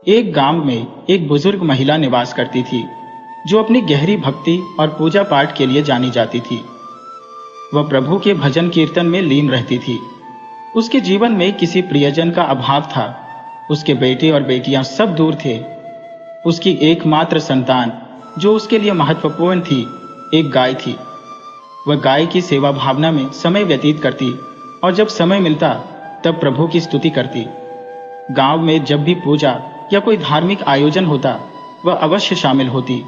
एक गांव में एक बुजुर्ग महिला निवास करती थी, जो अपनी गहरी भक्ति और पूजा पाठ के लिए जानी जाती थी। वह प्रभु के भजन कीर्तन में लीन रहती थी। उसके जीवन में किसी प्रियजन का अभाव था। उसके बेटे और बेटियां सब दूर थे। उसकी एकमात्र संतान, जो उसके लिए महत्वपूर्ण थी, एक गाय थी। वह गाय की सेवा भावना में समय व्यतीत करती और जब समय मिलता तब प्रभु की स्तुति करती। गांव में जब भी पूजा या कोई धार्मिक आयोजन होता, वह अवश्य शामिल होती।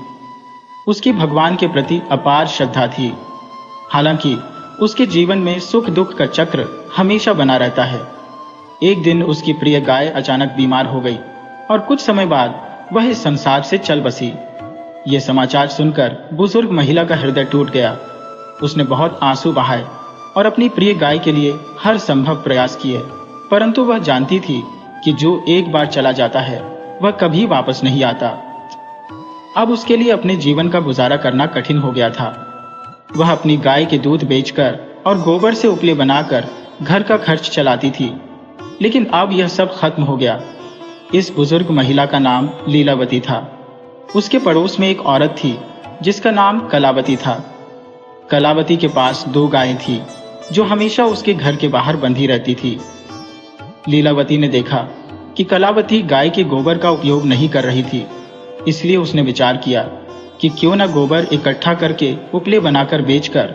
उसकी भगवान के प्रति अपार श्रद्धा थी। हालांकि उसके जीवन में सुख दुख का चक्र हमेशा बना रहता है। एक दिन उसकी प्रिय गाय अचानक बीमार हो गई और कुछ समय बाद वह इस संसार से चल बसी। यह समाचार सुनकर बुजुर्ग महिला का हृदय टूट गया। उसने बहुत आंसू बहाए और अपनी प्रिय गाय के लिए हर संभव प्रयास किए, परंतु वह जानती थी कि जो एक बार चला जाता है वह कभी वापस नहीं आता। अब उसके लिए अपने जीवन का गुजारा करना कठिन हो गया था। वह अपनी गाय के दूध बेचकर और गोबर से उपले बनाकर घर का खर्च चलाती थी, लेकिन अब यह सब खत्म हो गया। इस बुजुर्ग महिला का नाम लीलावती था। उसके पड़ोस में एक औरत थी जिसका नाम कलावती था। कलावती के पास 2 गायें थी जो हमेशा उसके घर के बाहर बंधी रहती थी। लीलावती ने देखा कि कलावती गाय के गोबर का उपयोग नहीं कर रही थी, इसलिए उसने विचार किया कि क्यों न गोबर इकट्ठा करके उपले बनाकर बेचकर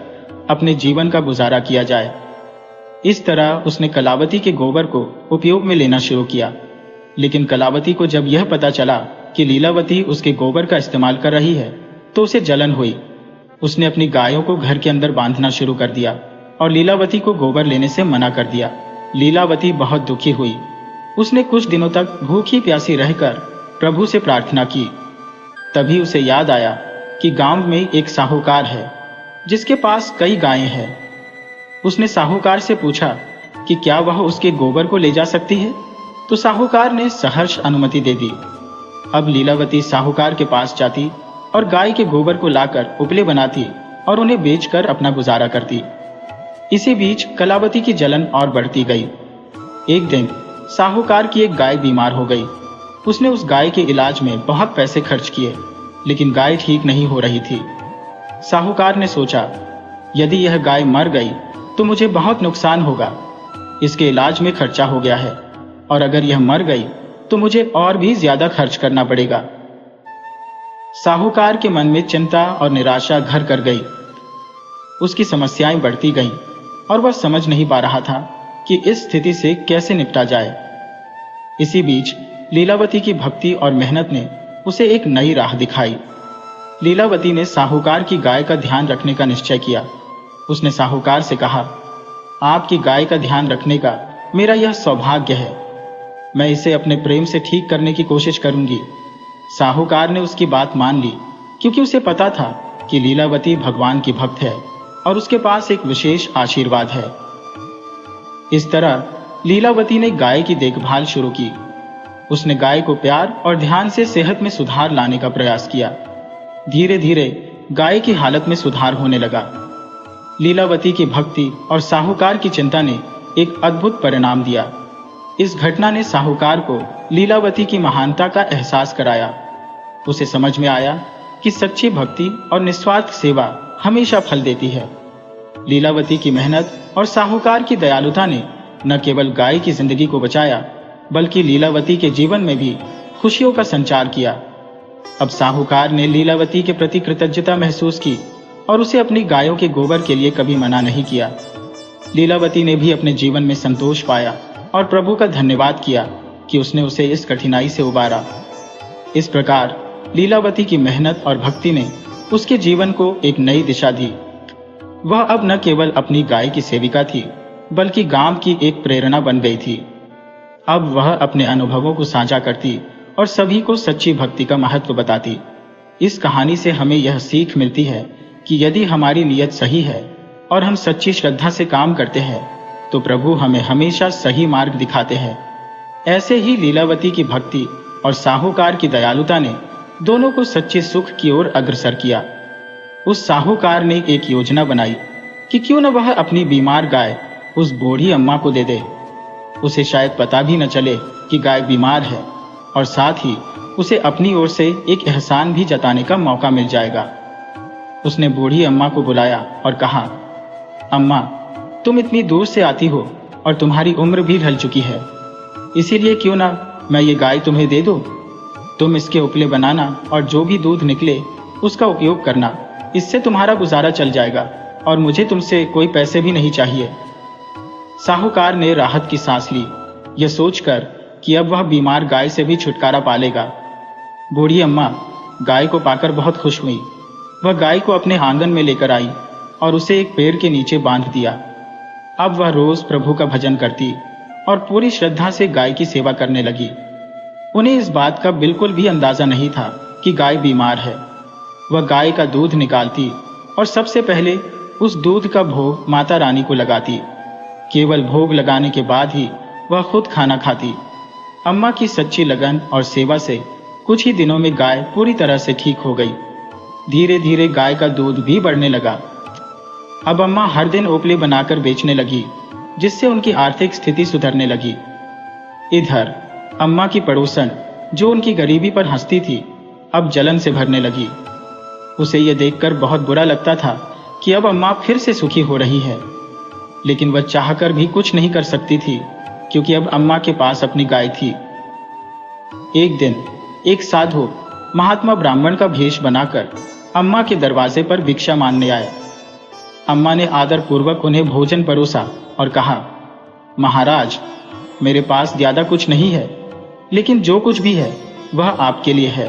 अपने जीवन का गुजारा किया जाए। इस तरह उसने कलावती के गोबर को उपयोग में लेना शुरू किया। लेकिन कलावती को जब यह पता चला कि लीलावती उसके गोबर का इस्तेमाल कर रही है, तो उसे जलन हुई। उसने अपनी गायों को घर के अंदर बांधना शुरू कर दिया और लीलावती को गोबर लेने से मना कर दिया। लीलावती बहुत दुखी हुई। उसने कुछ दिनों तक भूखी प्यासी रहकर प्रभु से प्रार्थना की। तभी उसे याद आया कि गांव में एक साहूकार है जिसके पास कई गायें हैं। उसने साहूकार से पूछा कि क्या वह उसके गोबर को ले जा सकती है, तो साहूकार ने सहर्ष अनुमति दे दी। अब लीलावती साहूकार के पास जाती और गाय के गोबर को लाकर उपले बनाती और उन्हें बेचकर अपना गुजारा करती। इसी बीच कलावती की जलन और बढ़ती गई। एक दिन साहूकार की एक गाय बीमार हो गई। उसने उस गाय के इलाज में बहुत पैसे खर्च किए, लेकिन गाय ठीक नहीं हो रही थी। साहूकार ने सोचा, यदि यह गाय मर गई तो मुझे बहुत नुकसान होगा। इसके इलाज में खर्चा हो गया है और अगर यह मर गई तो मुझे और भी ज्यादा खर्च करना पड़ेगा। साहूकार के मन में चिंता और निराशा घर कर गई। उसकी समस्याएं बढ़ती गईं और वह समझ नहीं पा रहा था कि इस स्थिति से कैसे निपटा जाए। इसी बीच लीलावती की भक्ति और मेहनत ने उसे एक नई राह दिखाई। लीलावती ने साहूकार की गाय का ध्यान रखने का निश्चय किया। उसने साहूकार से कहा, आपकी गाय का ध्यान रखने का मेरा यह सौभाग्य है। मैं इसे अपने प्रेम से ठीक करने की कोशिश करूंगी। साहूकार ने उसकी बात मान ली, क्योंकि उसे पता था कि लीलावती भगवान की भक्त है और उसके पास एक विशेष आशीर्वाद है। इस तरह लीलावती ने गाय की देखभाल शुरू की। उसने गाय को प्यार और ध्यान से सेहत में सुधार लाने का प्रयास किया। धीरे धीरे गाय की हालत में सुधार होने लगा। लीलावती की भक्ति और साहूकार की चिंता ने एक अद्भुत परिणाम दिया। इस घटना ने साहूकार को लीलावती की महानता का एहसास कराया। उसे समझ में आया कि सच्ची भक्ति और निस्वार्थ सेवा हमेशा फल देती है। लीलावती की मेहनत और साहूकार की दयालुता ने न केवल गाय की जिंदगी को बचाया, बल्कि लीलावती के जीवन में भी खुशियों का संचार किया। अब साहूकार ने लीलावती के प्रति कृतज्ञता महसूस की और उसे अपनी गायों के गोबर के लिए कभी मना नहीं किया। लीलावती ने भी अपने जीवन में संतोष पाया और प्रभु का धन्यवाद किया कि उसने उसे इस कठिनाई से उबारा। इस प्रकार लीलावती की मेहनत और भक्ति ने उसके जीवन को एक नई दिशा दी। वह अब न केवल अपनी गाय की सेविका थी, बल्कि गांव की एक प्रेरणा बन गई थी। अब वह अपने अनुभवों को साझा करती और सभी को सच्ची भक्ति का महत्व बताती। इस कहानी से हमें यह सीख मिलती है कि यदि हमारी नीयत सही है और हम सच्ची श्रद्धा से काम करते हैं, तो प्रभु हमें हमेशा सही मार्ग दिखाते हैं। ऐसे ही लीलावती की भक्ति और साहूकार की दयालुता ने दोनों को सच्चे सुख की ओर अग्रसर किया। उस साहूकार ने एक योजना बनाई कि क्यों न वह अपनी बीमार गाय उस बूढ़ी अम्मा को दे दे। उसे शायद पता भी न चले कि गाय बीमार है, और साथ ही उसे अपनी ओर से एक एहसान भी जताने का मौका मिल जाएगा। उसने बूढ़ी अम्मा को बुलाया और कहा, अम्मा, तुम इतनी दूर से आती हो और तुम्हारी उम्र भी ढल चुकी है, इसीलिए क्यों ना मैं ये गाय तुम्हें दे दूं। तुम इसके उपले बनाना और जो भी दूध निकले उसका उपयोग करना, इससे तुम्हारा गुजारा चल जाएगा और मुझे तुमसे कोई पैसे भी नहीं चाहिए। साहूकार ने राहत की सांस ली, यह सोचकर कि अब वह बीमार गाय से भी छुटकारा पा लेगा। बूढ़ी अम्मा गाय को पाकर बहुत खुश हुई। वह गाय को अपने आंगन में लेकर आई और उसे एक पेड़ के नीचे बांध दिया। अब वह रोज प्रभु का भजन करती और पूरी श्रद्धा से गाय की सेवा करने लगी। उन्हें इस बात का बिल्कुल भी अंदाजा नहीं था कि गाय बीमार है। वह गाय का दूध निकालती और सबसे पहले उस दूध का भोग माता रानी को लगाती। केवल भोग लगाने के बाद ही वह खुद खाना खाती। अम्मा की सच्ची लगन और सेवा से कुछ ही दिनों में गाय पूरी तरह से ठीक हो गई। धीरे धीरे गाय का दूध भी बढ़ने लगा। अब अम्मा हर दिन ओपले बनाकर बेचने लगी, जिससे उनकी आर्थिक स्थिति सुधरने लगी। इधर अम्मा की पड़ोसन, जो उनकी गरीबी पर हंसती थी, अब जलन से भरने लगी। उसे यह देखकर बहुत बुरा लगता था कि अब अम्मा फिर से सुखी हो रही है, लेकिन वह चाहकर भी कुछ नहीं कर सकती थी, क्योंकि अब अम्मा के पास अपनी गाय थी। एक दिन एक साधु महात्मा ब्राह्मण का भेष बनाकर अम्मा के दरवाजे पर भिक्षा मांगने आया। अम्मा ने आदर पूर्वक उन्हें भोजन परोसा और कहा, महाराज, मेरे पास ज्यादा कुछ नहीं है, लेकिन जो कुछ भी है वह आपके लिए है।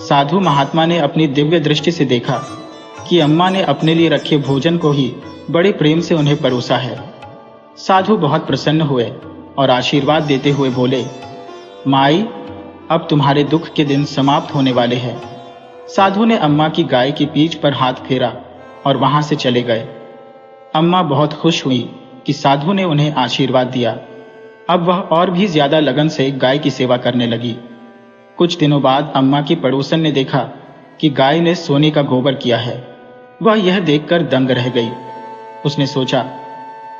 साधु महात्मा ने अपनी दिव्य दृष्टि से देखा कि अम्मा ने अपने लिए रखे भोजन को ही बड़े प्रेम से उन्हें परोसा है। साधु बहुत प्रसन्न हुए और आशीर्वाद देते हुए बोले, माई, अब तुम्हारे दुख के दिन समाप्त होने वाले हैं। साधु ने अम्मा की गाय की पीठ पर हाथ फेरा और वहां से चले गए। अम्मा बहुत खुश हुई कि साधु ने उन्हें आशीर्वाद दिया। अब वह और भी ज्यादा लगन से गाय की सेवा करने लगी। कुछ दिनों बाद अम्मा की पड़ोसन ने देखा कि गाय ने सोने का गोबर किया है। वह यह देखकर दंग रह गई। उसने सोचा,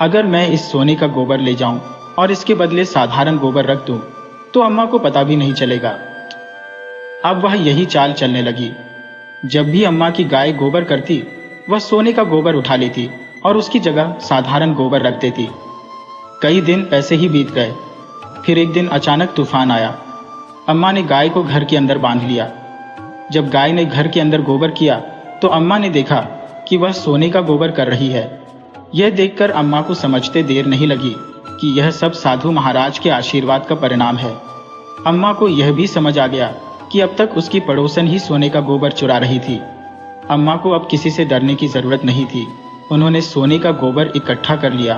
अगर मैं इस सोने का गोबर ले जाऊं और इसके बदले साधारण गोबर रख दूं, तो अम्मा को पता भी नहीं चलेगा। अब वह यही चाल चलने लगी। जब भी अम्मा की गाय गोबर करती, वह सोने का गोबर उठा लेती और उसकी जगह साधारण गोबर रख देती। कई दिन ऐसे ही बीत गए। फिर एक दिन अचानक तूफान आया। अम्मा ने गाय को घर के अंदर बांध लिया। जब गाय ने घर के अंदर गोबर किया तो अम्मा ने देखा कि वह सोने का गोबर कर रही है। यह देखकर अम्मा को समझते देर नहीं लगी कि यह सब साधु महाराज के आशीर्वाद का परिणाम है। अम्मा को यह भी समझ आ गया कि अब तक उसकी पड़ोसन ही सोने का गोबर चुरा रही थी। अम्मा को अब किसी से डरने की जरूरत नहीं थी। उन्होंने सोने का गोबर इकट्ठा कर लिया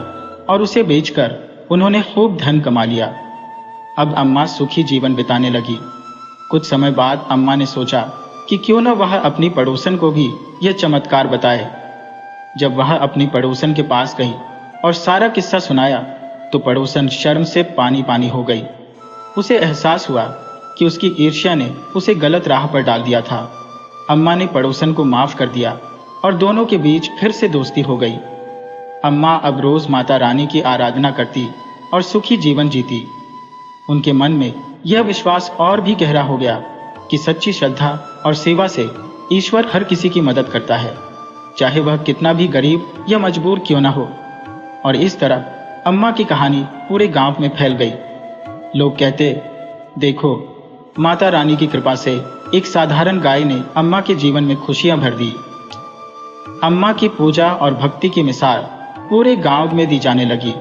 और उसे बेचकर उन्होंने खूब धन कमा लिया। अब अम्मा सुखी जीवन बिताने लगी। कुछ समय बाद अम्मा ने सोचा कि क्यों न वह अपनी पड़ोसन को भी यह चमत्कार बताए। जब वह अपनी पड़ोसन के पास गई और सारा किस्सा सुनाया तो पड़ोसन शर्म से पानी पानी हो गई। उसे एहसास हुआ कि उसकी ईर्ष्या ने उसे गलत राह पर डाल दिया था। अम्मा ने पड़ोसन को माफ कर दिया और दोनों के बीच फिर से दोस्ती हो गई। अम्मा अब रोज माता रानी की आराधना करती और सुखी जीवन जीती। उनके मन में यह विश्वास और भी गहरा हो गया कि सच्ची श्रद्धा और सेवा से ईश्वर हर किसी की मदद करता है, चाहे वह कितना भी गरीब या मजबूर क्यों न हो। और इस तरह अम्मा की कहानी पूरे गांव में फैल गई। लोग कहते, देखो, माता रानी की कृपा से एक साधारण गाय ने अम्मा के जीवन में खुशियां भर दी। अम्मा की पूजा और भक्ति की मिसाल पूरे गांव में दी जाने लगी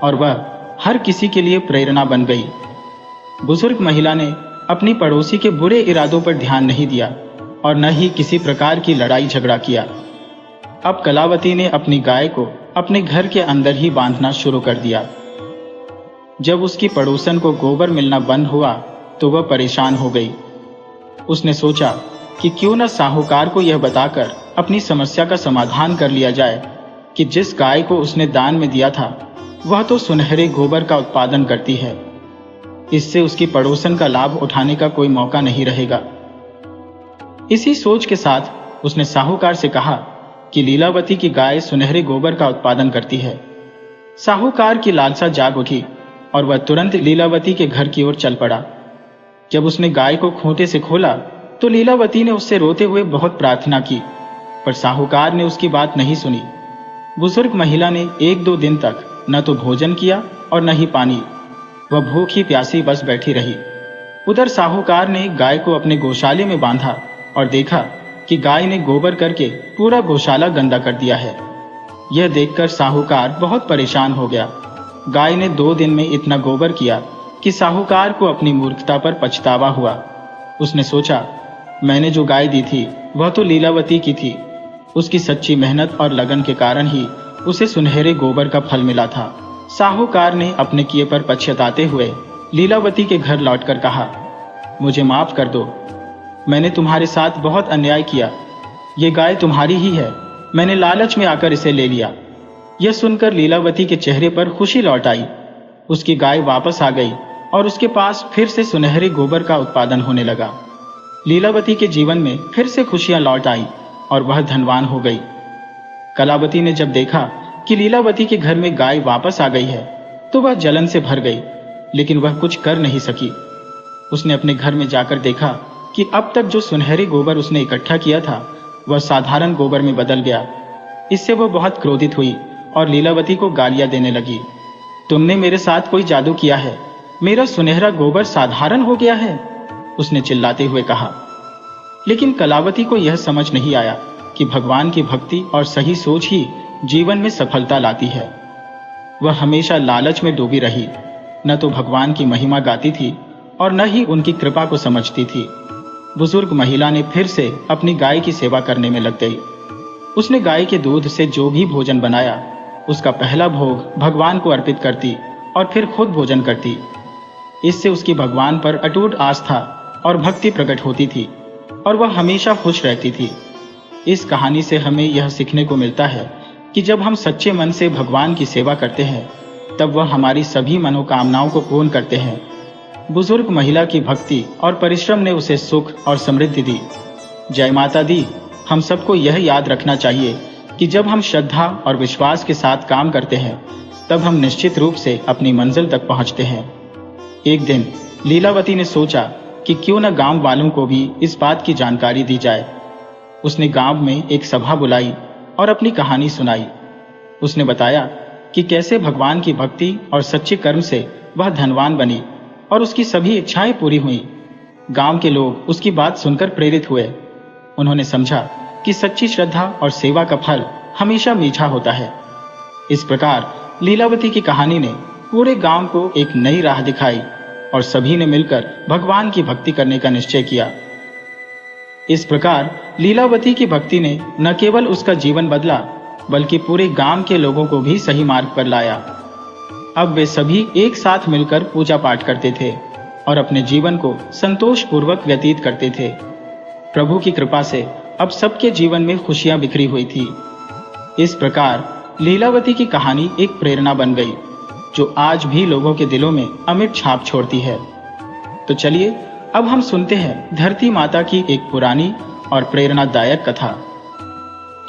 और वह हर किसी के लिए प्रेरणा बन गई। बुजुर्ग महिला ने अपनी पड़ोसी के बुरे इरादों पर ध्यान नहीं दिया और न ही किसी प्रकार की लड़ाई झगड़ा किया। अब कलावती ने अपनी गाय को अपने घर के अंदर ही बांधना शुरू कर दिया। जब उसकी पड़ोसन को गोबर मिलना बंद हुआ तो वह परेशान हो गई। उसने सोचा कि क्यों न साहूकार को यह बताकर अपनी समस्या का समाधान कर लिया जाए कि जिस गाय को उसने दान में दिया था वह तो सुनहरे गोबर का उत्पादन करती है। इससे उसकी पड़ोसन का लाभ उठाने का कोई मौका नहीं रहेगा। इसी सोच के साथ उसने साहूकार से कहा कि लीलावती की गाय सुनहरे गोबर का उत्पादन करती है। साहूकार की लालसा जाग उठी और वह तुरंत लीलावती के घर की ओर चल पड़ा। जब उसने गाय को खूंटे से खोला तो लीलावती ने उससे रोते हुए बहुत प्रार्थना की, पर साहूकार ने उसकी बात नहीं सुनी। बुजुर्ग महिला ने 1-2 दिन तक न तो भोजन किया और न ही पानी। वह भूखी प्यासी बस बैठी रही। उधर साहूकार ने गाय को अपने गौशाले में बांधा और देखा कि गाय ने गोबर करके पूरा गौशाला गंदा कर दिया है। यह देखकर साहूकार बहुत परेशान हो गया। गाय ने 2 दिन में इतना गोबर किया कि साहूकार को अपनी मूर्खता पर पछतावा हुआ। उसने सोचा, मैंने जो गाय दी थी वह तो लीलावती की थी। उसकी सच्ची मेहनत और लगन के कारण ही उसे सुनहरे गोबर का फल मिला था। साहूकार ने अपने किए पर पछताते हुए लीलावती के घर लौटकर कहा, मुझे माफ कर दो, मैंने तुम्हारे साथ बहुत अन्याय किया। ये गाय तुम्हारी ही है, मैंने लालच में आकर इसे ले लिया। यह सुनकर लीलावती के चेहरे पर खुशी लौट आई। उसकी गाय वापस आ गई और उसके पास फिर से सुनहरे गोबर का उत्पादन होने लगा। लीलावती के जीवन में फिर से खुशियां लौट आई और वह धनवान हो गई। कलावती ने जब देखा कि लीलावती के घर में गाय वापस आ गई है तो वह जलन से भर गई, लेकिन वह कुछ कर नहीं सकी। उसने अपने घर में जाकर देखा कि अब तक जो सुनहरे गोबर उसने इकट्ठा किया था वह साधारण गोबर में बदल गया। इससे वह बहुत क्रोधित हुई और लीलावती को गालियां देने लगी। तुमने मेरे साथ कोई जादू किया है, मेरा सुनहरा गोबर साधारण हो गया है, उसने चिल्लाते हुए कहा। लेकिन कलावती को यह समझ नहीं आया कि भगवान की भक्ति और सही सोच ही जीवन में सफलता लाती है। वह हमेशा लालच में डूबी रही, न तो भगवान की महिमा गाती थी और न ही उनकी कृपा को समझती थी। बुजुर्ग महिला ने फिर से अपनी गाय की सेवा करने में लग गई। उसने गाय के दूध से जो भी भोजन बनाया उसका पहला भोग भगवान को अर्पित करती और फिर खुद भोजन करती। इससे उसकी भगवान पर अटूट आस्था और भक्ति प्रकट होती थी और वह हमेशा खुश रहती थी। इस कहानी से हमें यह सीखने को मिलता है कि जब हम सच्चे मन से भगवान की सेवा करते हैं तब वह हमारी सभी मनोकामनाओं को पूर्ण करते हैं। बुजुर्ग महिला की भक्ति और परिश्रम ने उसे सुख और समृद्धि दी। जय माता दी। हम सबको यह याद रखना चाहिए कि जब हम श्रद्धा और विश्वास के साथ काम करते हैं तब हम निश्चित रूप से अपनी मंजिल तक पहुंचते हैं। एक दिन लीलावती ने सोचा कि क्यों न गांव वालों को भी इस बात की जानकारी दी जाए। उसने गांव में एक सभा बुलाई और अपनी कहानी सुनाई। उसने बताया कि कैसे भगवान की भक्ति और सच्चे कर्म से वह धनवान बनी और उसकी सभी इच्छाएं पूरी हुई। गांव के लोग उसकी बात सुनकर प्रेरित हुए। उन्होंने समझा कि सच्ची श्रद्धा और सेवा का फल हमेशा मीठा होता है। इस प्रकार लीलावती की कहानी ने पूरे गांव को एक नई राह दिखाई और सभी ने मिलकर भगवान की भक्ति करने का निश्चय किया। इस प्रकार लीलावती की भक्ति ने न केवल उसका जीवन बदला बल्कि पूरे गांव के लोगों को भी सही मार्ग पर लाया। अब वे सभी एक साथ मिलकर पूजा पाठ करते थे और अपने जीवन को संतोषपूर्वक व्यतीत करते थे। प्रभु की कृपा से अब सबके जीवन में खुशियां बिखरी हुई थी। इस प्रकार लीलावती की कहानी एक प्रेरणा बन गई जो आज भी लोगों के दिलों में अमिट छाप छोड़ती है। तो चलिए अब हम सुनते हैं धरती माता की एक पुरानी और प्रेरणादायक कथा।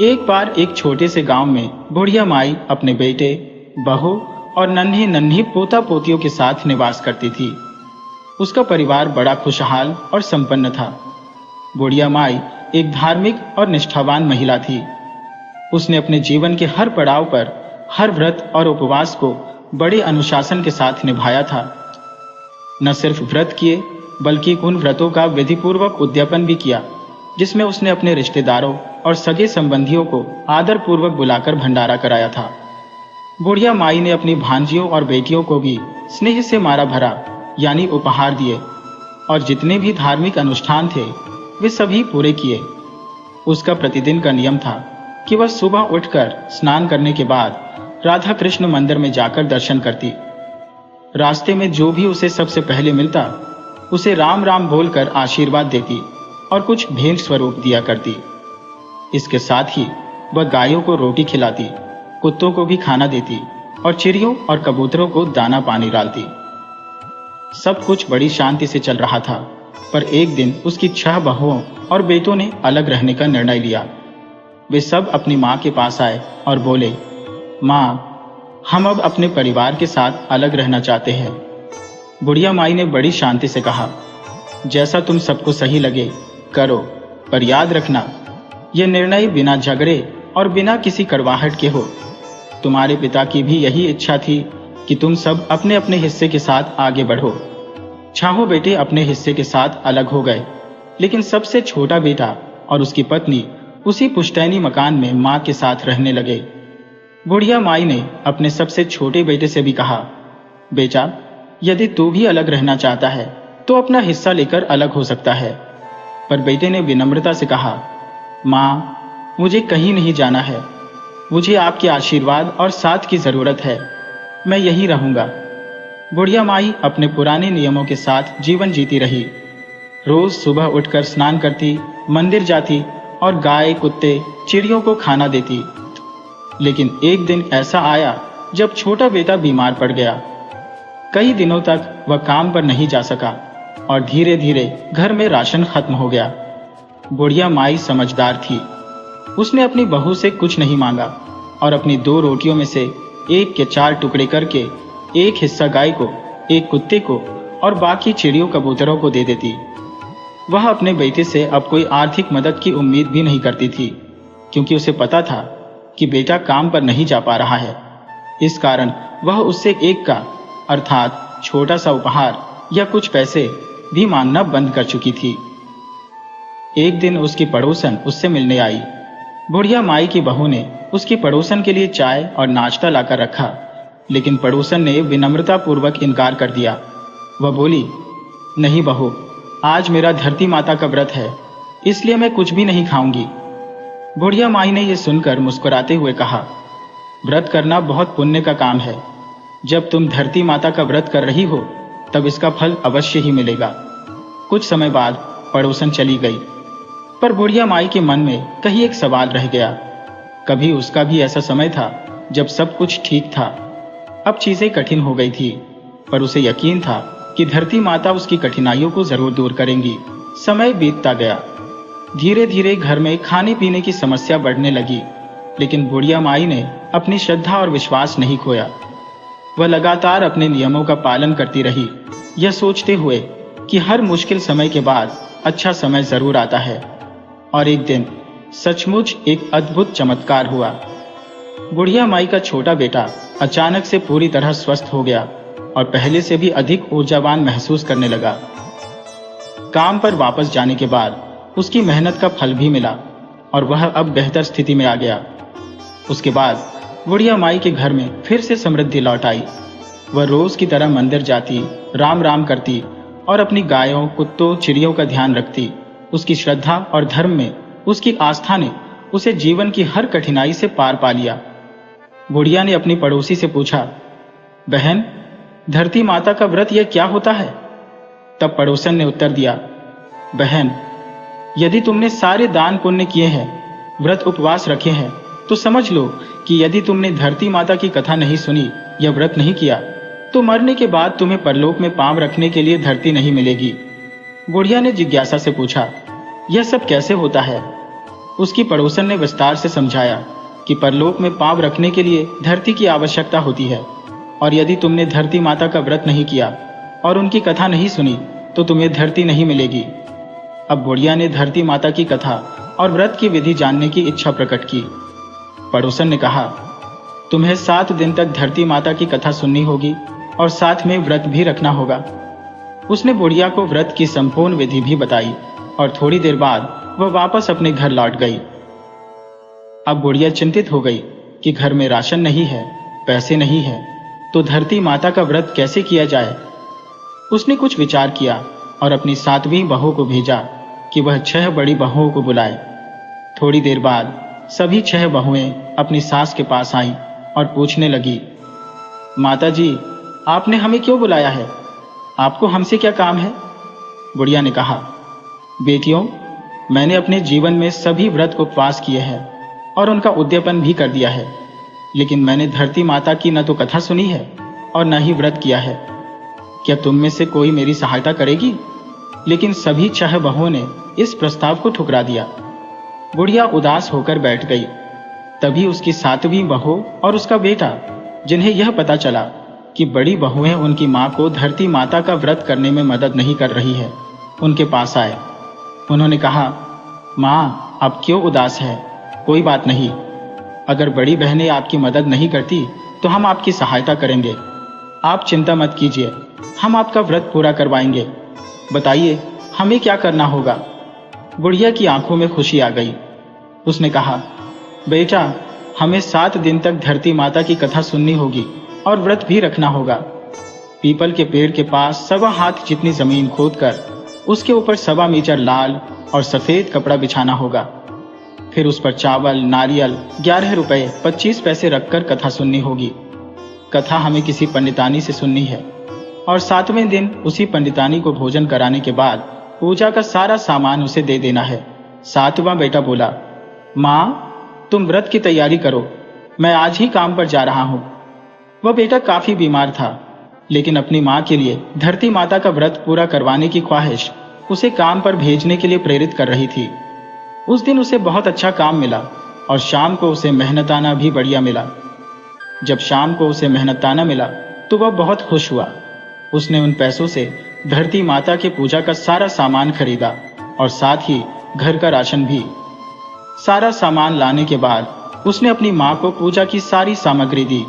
एक बार एक छोटे से गांव में बुढ़िया माई अपने बेटे, बहू और नन्हे नन्ही पोता पोतियों के साथ निवास करती थी। उसका परिवार बड़ा खुशहाल और संपन्न था। बुढ़िया माई एक धार्मिक और निष्ठावान महिला थी। उसने अपने जीवन के हर पड़ाव पर हर व्रत और उपवास को बड़े अनुशासन के साथ निभाया था। न सिर्फ व्रत किए बल्कि उन व्रतों का विधिपूर्वक उद्यापन भी किया जिसमें उसने अपने रिश्तेदारों और सगे संबंधियों को आदर पूर्वक बुलाकर भंडारा कराया था। बुढ़िया माई ने अपनी भांजियों और बेटियों को भी स्नेह से मारा भरा यानी उपहार दिए और जितने भी धार्मिक अनुष्ठान थे वे सभी पूरे किए। उसका प्रतिदिन का नियम था कि वह सुबह उठकर स्नान करने के बाद राधा कृष्ण मंदिर में जाकर दर्शन करती। रास्ते में जो भी उसे सबसे पहले मिलता उसे राम राम बोलकर आशीर्वाद देती और कुछ भेंट स्वरूप दिया करती। इसके साथ ही वह गायों को रोटी खिलाती, कुत्तों को भी खाना देती और चिड़ियों और कबूतरों को दाना पानी डालती। सब कुछ बड़ी शांति से चल रहा था, पर एक दिन उसकी 6 बहुओं और बेटों ने अलग रहने का निर्णय लिया। वे सब अपनी माँ के पास आए और बोले, माँ, हम अब अपने परिवार के साथ अलग रहना चाहते हैं। बुढ़िया माई ने बड़ी शांति से कहा, जैसा तुम सबको सही लगे करो, पर याद रखना यह निर्णय बिना झगड़े और बिना किसी कड़वाहट के हो। तुम्हारे पिता की भी यही इच्छा थी कि तुम सब अपने अपने हिस्से के साथ आगे बढ़ो। छाहो बेटे अपने हिस्से के साथ अलग हो गए, लेकिन सबसे छोटा बेटा और उसकी पत्नी उसी पुश्तैनी मकान में मां के साथ रहने लगे। बुढ़िया माई ने अपने सबसे छोटे बेटे से भी कहा, बेटा यदि तू भी अलग रहना चाहता है तो अपना हिस्सा लेकर अलग हो सकता है। पर बेटे ने विनम्रता से कहा, मां मुझे कहीं नहीं जाना है, मुझे आपके आशीर्वाद और साथ की जरूरत है, मैं यहीं रहूंगा। बुढ़िया माई अपने पुराने नियमों के साथ जीवन जीती रही। रोज सुबह उठकर स्नान करती, मंदिर जाती और गाय, कुत्ते, चिड़ियों को खाना देती। लेकिन एक दिन ऐसा आया जब छोटा बेटा बीमार पड़ गया। कई दिनों तक वह काम पर नहीं जा सका और धीरे धीरे घर में राशन खत्म हो गया। बुढ़िया माई समझदार थी। उसने अपनी बहू से कुछ नहीं मांगा और अपनी 2 रोटियों में से एक के 4 टुकड़े करके एक हिस्सा गाय को, एक कुत्ते को और बाकी चिड़ियों कबूतरों को दे देती। वह अपने बेटे से अब कोई आर्थिक मदद की उम्मीद भी नहीं करती थी, क्योंकि उसे पता था कि बेटा काम पर नहीं जा पा रहा है। इस कारण वह उससे एक का अर्थात छोटा सा उपहार या कुछ पैसे भी मांगना बंद कर चुकी थी। एक दिन उसकी पड़ोसन उससे मिलने आई। बुढ़िया माई की बहू ने उसकी पड़ोसन के लिए चाय और नाश्ता लाकर रखा, लेकिन पड़ोसन ने विनम्रता पूर्वक इनकार कर दिया। वह बोली, नहीं बहू, आज मेरा धरती माता का व्रत है, इसलिए मैं कुछ भी नहीं खाऊंगी। बुढ़िया माई ने यह सुनकर मुस्कुराते हुए कहा, व्रत करना बहुत पुण्य का काम है। जब तुम धरती माता का व्रत कर रही हो तब इसका फल अवश्य ही मिलेगा। कुछ समय बाद पड़ोसन चली गई, पर बुढ़िया माई के मन में कहीं एक सवाल रह गया। कभी उसका भी ऐसा समय था जब सब कुछ ठीक था। अब चीजें कठिन हो गई थी, पर उसे यकीन था कि धरती माता उसकी कठिनाइयों को जरूर दूर करेंगी। समय बीतता गया। धीरे धीरे घर में खाने पीने की समस्या बढ़ने लगी, लेकिन बुढ़िया माई ने अपनी श्रद्धा और विश्वास नहीं खोया। वह लगातार अपने नियमों का पालन करती रही, यह सोचते हुए कि हर मुश्किल समय के बाद अच्छा समय जरूर आता है। और एक दिन सचमुच एक अद्भुत चमत्कार हुआ। बुढ़िया माई का छोटा बेटा अचानक से पूरी तरह स्वस्थ हो गया और पहले से भी अधिक ऊर्जावान महसूस करने लगा। काम पर वापस जाने के बाद उसकी मेहनत का फल भी मिला और वह अब बेहतर स्थिति में आ गया। उसके बाद बुढ़िया माई के घर में फिर से समृद्धि लौट आई। वह रोज की तरह मंदिर जाती, राम राम करती और अपनी गायों, कुत्तों, चिड़ियों का ध्यान रखती। उसकी श्रद्धा और धर्म में उसकी आस्था ने उसे जीवन की हर कठिनाई से पार पा लिया। बुढ़िया ने अपनी पड़ोसी से पूछा, बहन, धरती माता का व्रत यह क्या होता है? तब पड़ोसन ने उत्तर दिया, बहन, यदि तुमने सारे दान पुण्य किए हैं, व्रत उपवास रखे हैं, तो समझ लो कि यदि तुमने धरती माता की कथा नहीं सुनी या व्रत नहीं किया तो मरने के बाद तुम्हें परलोक में पांव रखने के लिए धरती नहीं मिलेगी। बुढ़िया ने जिज्ञासा से पूछा, यह सब कैसे होता है? उसकी पड़ोसन ने विस्तार से समझाया कि परलोक में पांव रखने के लिए धरती की आवश्यकता होती है, और यदि तुमने धरती माता का व्रत नहीं किया और उनकी कथा नहीं सुनी तो तुम्हें धरती नहीं मिलेगी। अब बुढ़िया ने धरती माता की कथा और व्रत की विधि जानने की इच्छा प्रकट की। पड़ोसन ने कहा, तुम्हें 7 दिन तक धरती माता की कथा सुननी होगी और साथ में व्रत भी रखना होगा। उसने बुढ़िया को व्रत की संपूर्ण विधि भी बताई और थोड़ी देर बाद वह वापस अपने घर लौट गई। अब बुढ़िया चिंतित हो गई कि घर में राशन नहीं है, पैसे नहीं है, तो धरती माता का व्रत कैसे किया जाए। उसने कुछ विचार किया और अपनी 7वीं बहू को भेजा कि वह 6 बड़ी बहुओं को बुलाए। थोड़ी देर बाद सभी 6 बहुएं अपनी सास के पास आईं और पूछने लगी, माता जी, आपने हमें क्यों बुलाया है? आपको हमसे क्या काम है? बुढ़िया ने कहा, बेटियों, मैंने अपने जीवन में सभी व्रत उपवास किए हैं और उनका उद्यापन भी कर दिया है, लेकिन मैंने धरती माता की न तो कथा सुनी है और न ही व्रत किया है। क्या तुम में से कोई मेरी सहायता करेगी? लेकिन सभी 6 बहुओं ने इस प्रस्ताव को ठुकरा दिया। बुढ़िया उदास होकर बैठ गई। तभी उसकी 7वीं बहू और उसका बेटा, जिन्हें यह पता चला कि बड़ी बहुएं उनकी मां को धरती माता का व्रत करने में मदद नहीं कर रही है, उनके पास आए। उन्होंने कहा, माँ, आप क्यों उदास है? कोई बात नहीं, अगर बड़ी बहनें आपकी मदद नहीं करती तो हम आपकी सहायता करेंगे। आप चिंता मत कीजिए, हम आपका व्रत पूरा करवाएंगे। बताइए, हमें क्या करना होगा? बुढ़िया की आंखों में खुशी आ गई। उसने कहा, बेटा, हमें 7 दिन तक धरती माता की कथा सुननी होगी और व्रत भी रखना होगा। पीपल के पेड़ के पास 1.25 हाथ जितनी जमीन खोदकर उसके ऊपर 1.25 मीटर लाल और सफेद कपड़ा बिछाना होगा। फिर उस पर चावल, नारियल, 11 रुपए 25 पैसे रखकर कथा सुननी होगी। कथा हमें किसी पंडितानी से सुननी है और 7वें दिन उसी पंडितानी को भोजन कराने के बाद पूजा का सारा सामान उसे दे देना है। 7वां बेटा बोला, माँ, तुम व्रत की तैयारी करो, मैं आज ही काम पर जा रहा हूं। वह बेटा काफी बीमार था, लेकिन अपनी माँ के लिए धरती माता का व्रत पूरा करवाने की ख्वाहिश उसे काम पर भेजने के लिए प्रेरित कर रही थी। उस दिन उसे बहुत अच्छा काम मिला और शाम को उसे मेहनताना भी बढ़िया मिला। जब शाम को उसे मेहनताना मिला तो वह बहुत खुश हुआ। उसने उन पैसों से धरती माता के पूजा का सारा सामान खरीदा और साथ ही घर का राशन भी। सारा सामान लाने के बाद उसने अपनी माँ को पूजा की सारी सामग्री दी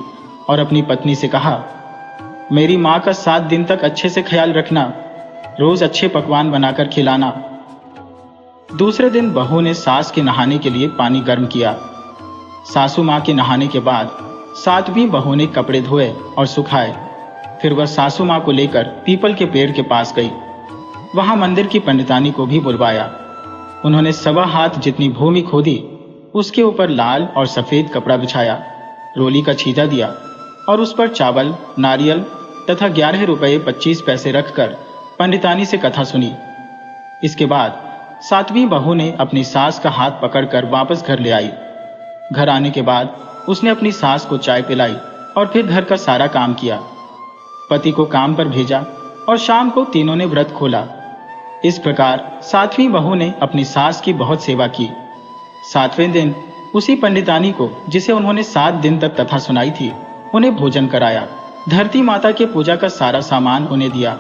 और अपनी पत्नी से कहा, मेरी माँ का 7 दिन तक अच्छे से ख्याल रखना, रोज अच्छे पकवान बनाकर खिलाना। दूसरे दिन बहू ने सास के नहाने के लिए पानी गर्म किया। सासू माँ के नहाने के बाद 7वीं बहू ने कपड़े धोए और सुखाए। फिर वह सासू माँ को लेकर पीपल के पेड़ के पास गई। वहां मंदिर की पंडितानी को भी बुलवाया। उन्होंने 1.25 हाथ जितनी भूमि खोदी, उसके ऊपर लाल और सफेद कपड़ा बिछाया, रोली का छीजा दिया और उस पर चावल, नारियल तथा 11 रुपए 25 पैसे रखकर पंडितानी से कथा सुनी। इसके बाद 7वीं बहू ने अपनी सास का हाथ पकड़कर वापस घर ले आई। घर आने के बाद उसने अपनी सास को चाय पिलाई और फिर घर का सारा काम किया। पति को काम पर भेजा और शाम को तीनों ने व्रत खोला। इस प्रकार 7वीं बहू ने अपनी सास की बहुत सेवा की। 7वें दिन उसी पंडितानी को, जिसे उन्होंने 7 दिन तक कथा सुनाई थी, उन्हें भोजन कराया। धरती माता के पूजा का सारा सामान उन्हें दिया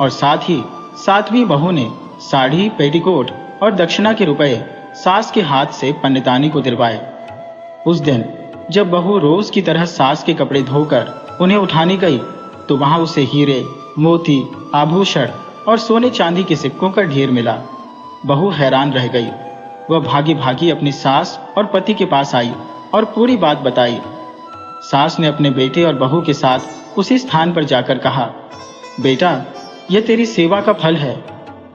और साथ ही 7वीं बहू ने साड़ी, पेटीकोट और दक्षिणा के रुपए सास के हाथ से पंडितानी को दिलवाए। उस दिन जब बहू रोज की तरह सास के कपड़े धोकर उन्हें उठाने गई तो वहां उसे हीरे, मोती, आभूषण और सोने चांदी के सिक्कों का ढेर मिला। बहू हैरान रह गई। वह भागी भागी अपनी सास और पति के पास आई और पूरी बात बताई। सास ने अपने बेटे और बहू के साथ उसी स्थान पर जाकर कहा, बेटा, यह तेरी सेवा का फल है।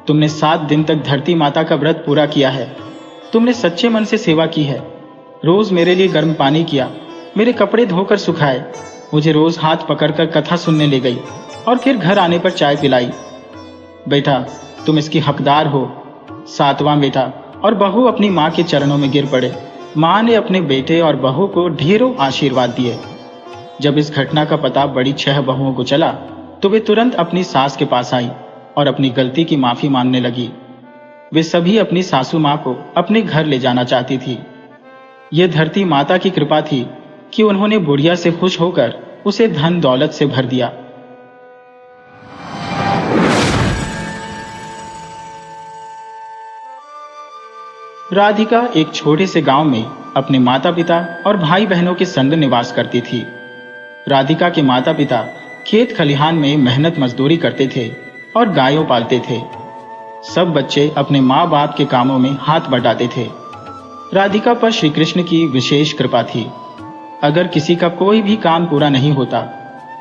तुमने 7 दिन तक धरती माता का व्रत पूरा किया है। तुमने सच्चे मन से सेवा की है। रोज मेरे लिए गर्म पानी किया, मेरे कपड़े धोकर सुखाए, मुझे रोज हाथ पकड़कर कथा सुनने ले गई और फिर घर आने पर चाय पिलाई। बेटा, तुम इसकी हकदार हो। 7वां बेटा और बहू अपनी माँ के चरणों में गिर पड़े। माँ ने अपने बेटे और बहू को ढेरों आशीर्वाद दिए। जब इस घटना का पता बड़ी 6 बहुओं को चला तो वे तुरंत अपनी सास के पास आई और अपनी गलती की माफी मांगने लगी। वे सभी अपनी सासू माँ को अपने घर ले जाना चाहती थी। यह धरती माता की कृपा थी कि उन्होंने बुढ़िया से खुश होकर उसे धन दौलत से भर दिया। राधिका एक छोटे से गांव में अपने माता पिता और भाई बहनों के संग निवास करती थी। राधिका के माता पिता खेत खलिहान में मेहनत मजदूरी करते थे और गायों पालते थे। सब बच्चे अपने माँ बाप के कामों में हाथ बटाते थे। राधिका पर श्री कृष्ण की विशेष कृपा थी। अगर किसी का कोई भी काम पूरा नहीं होता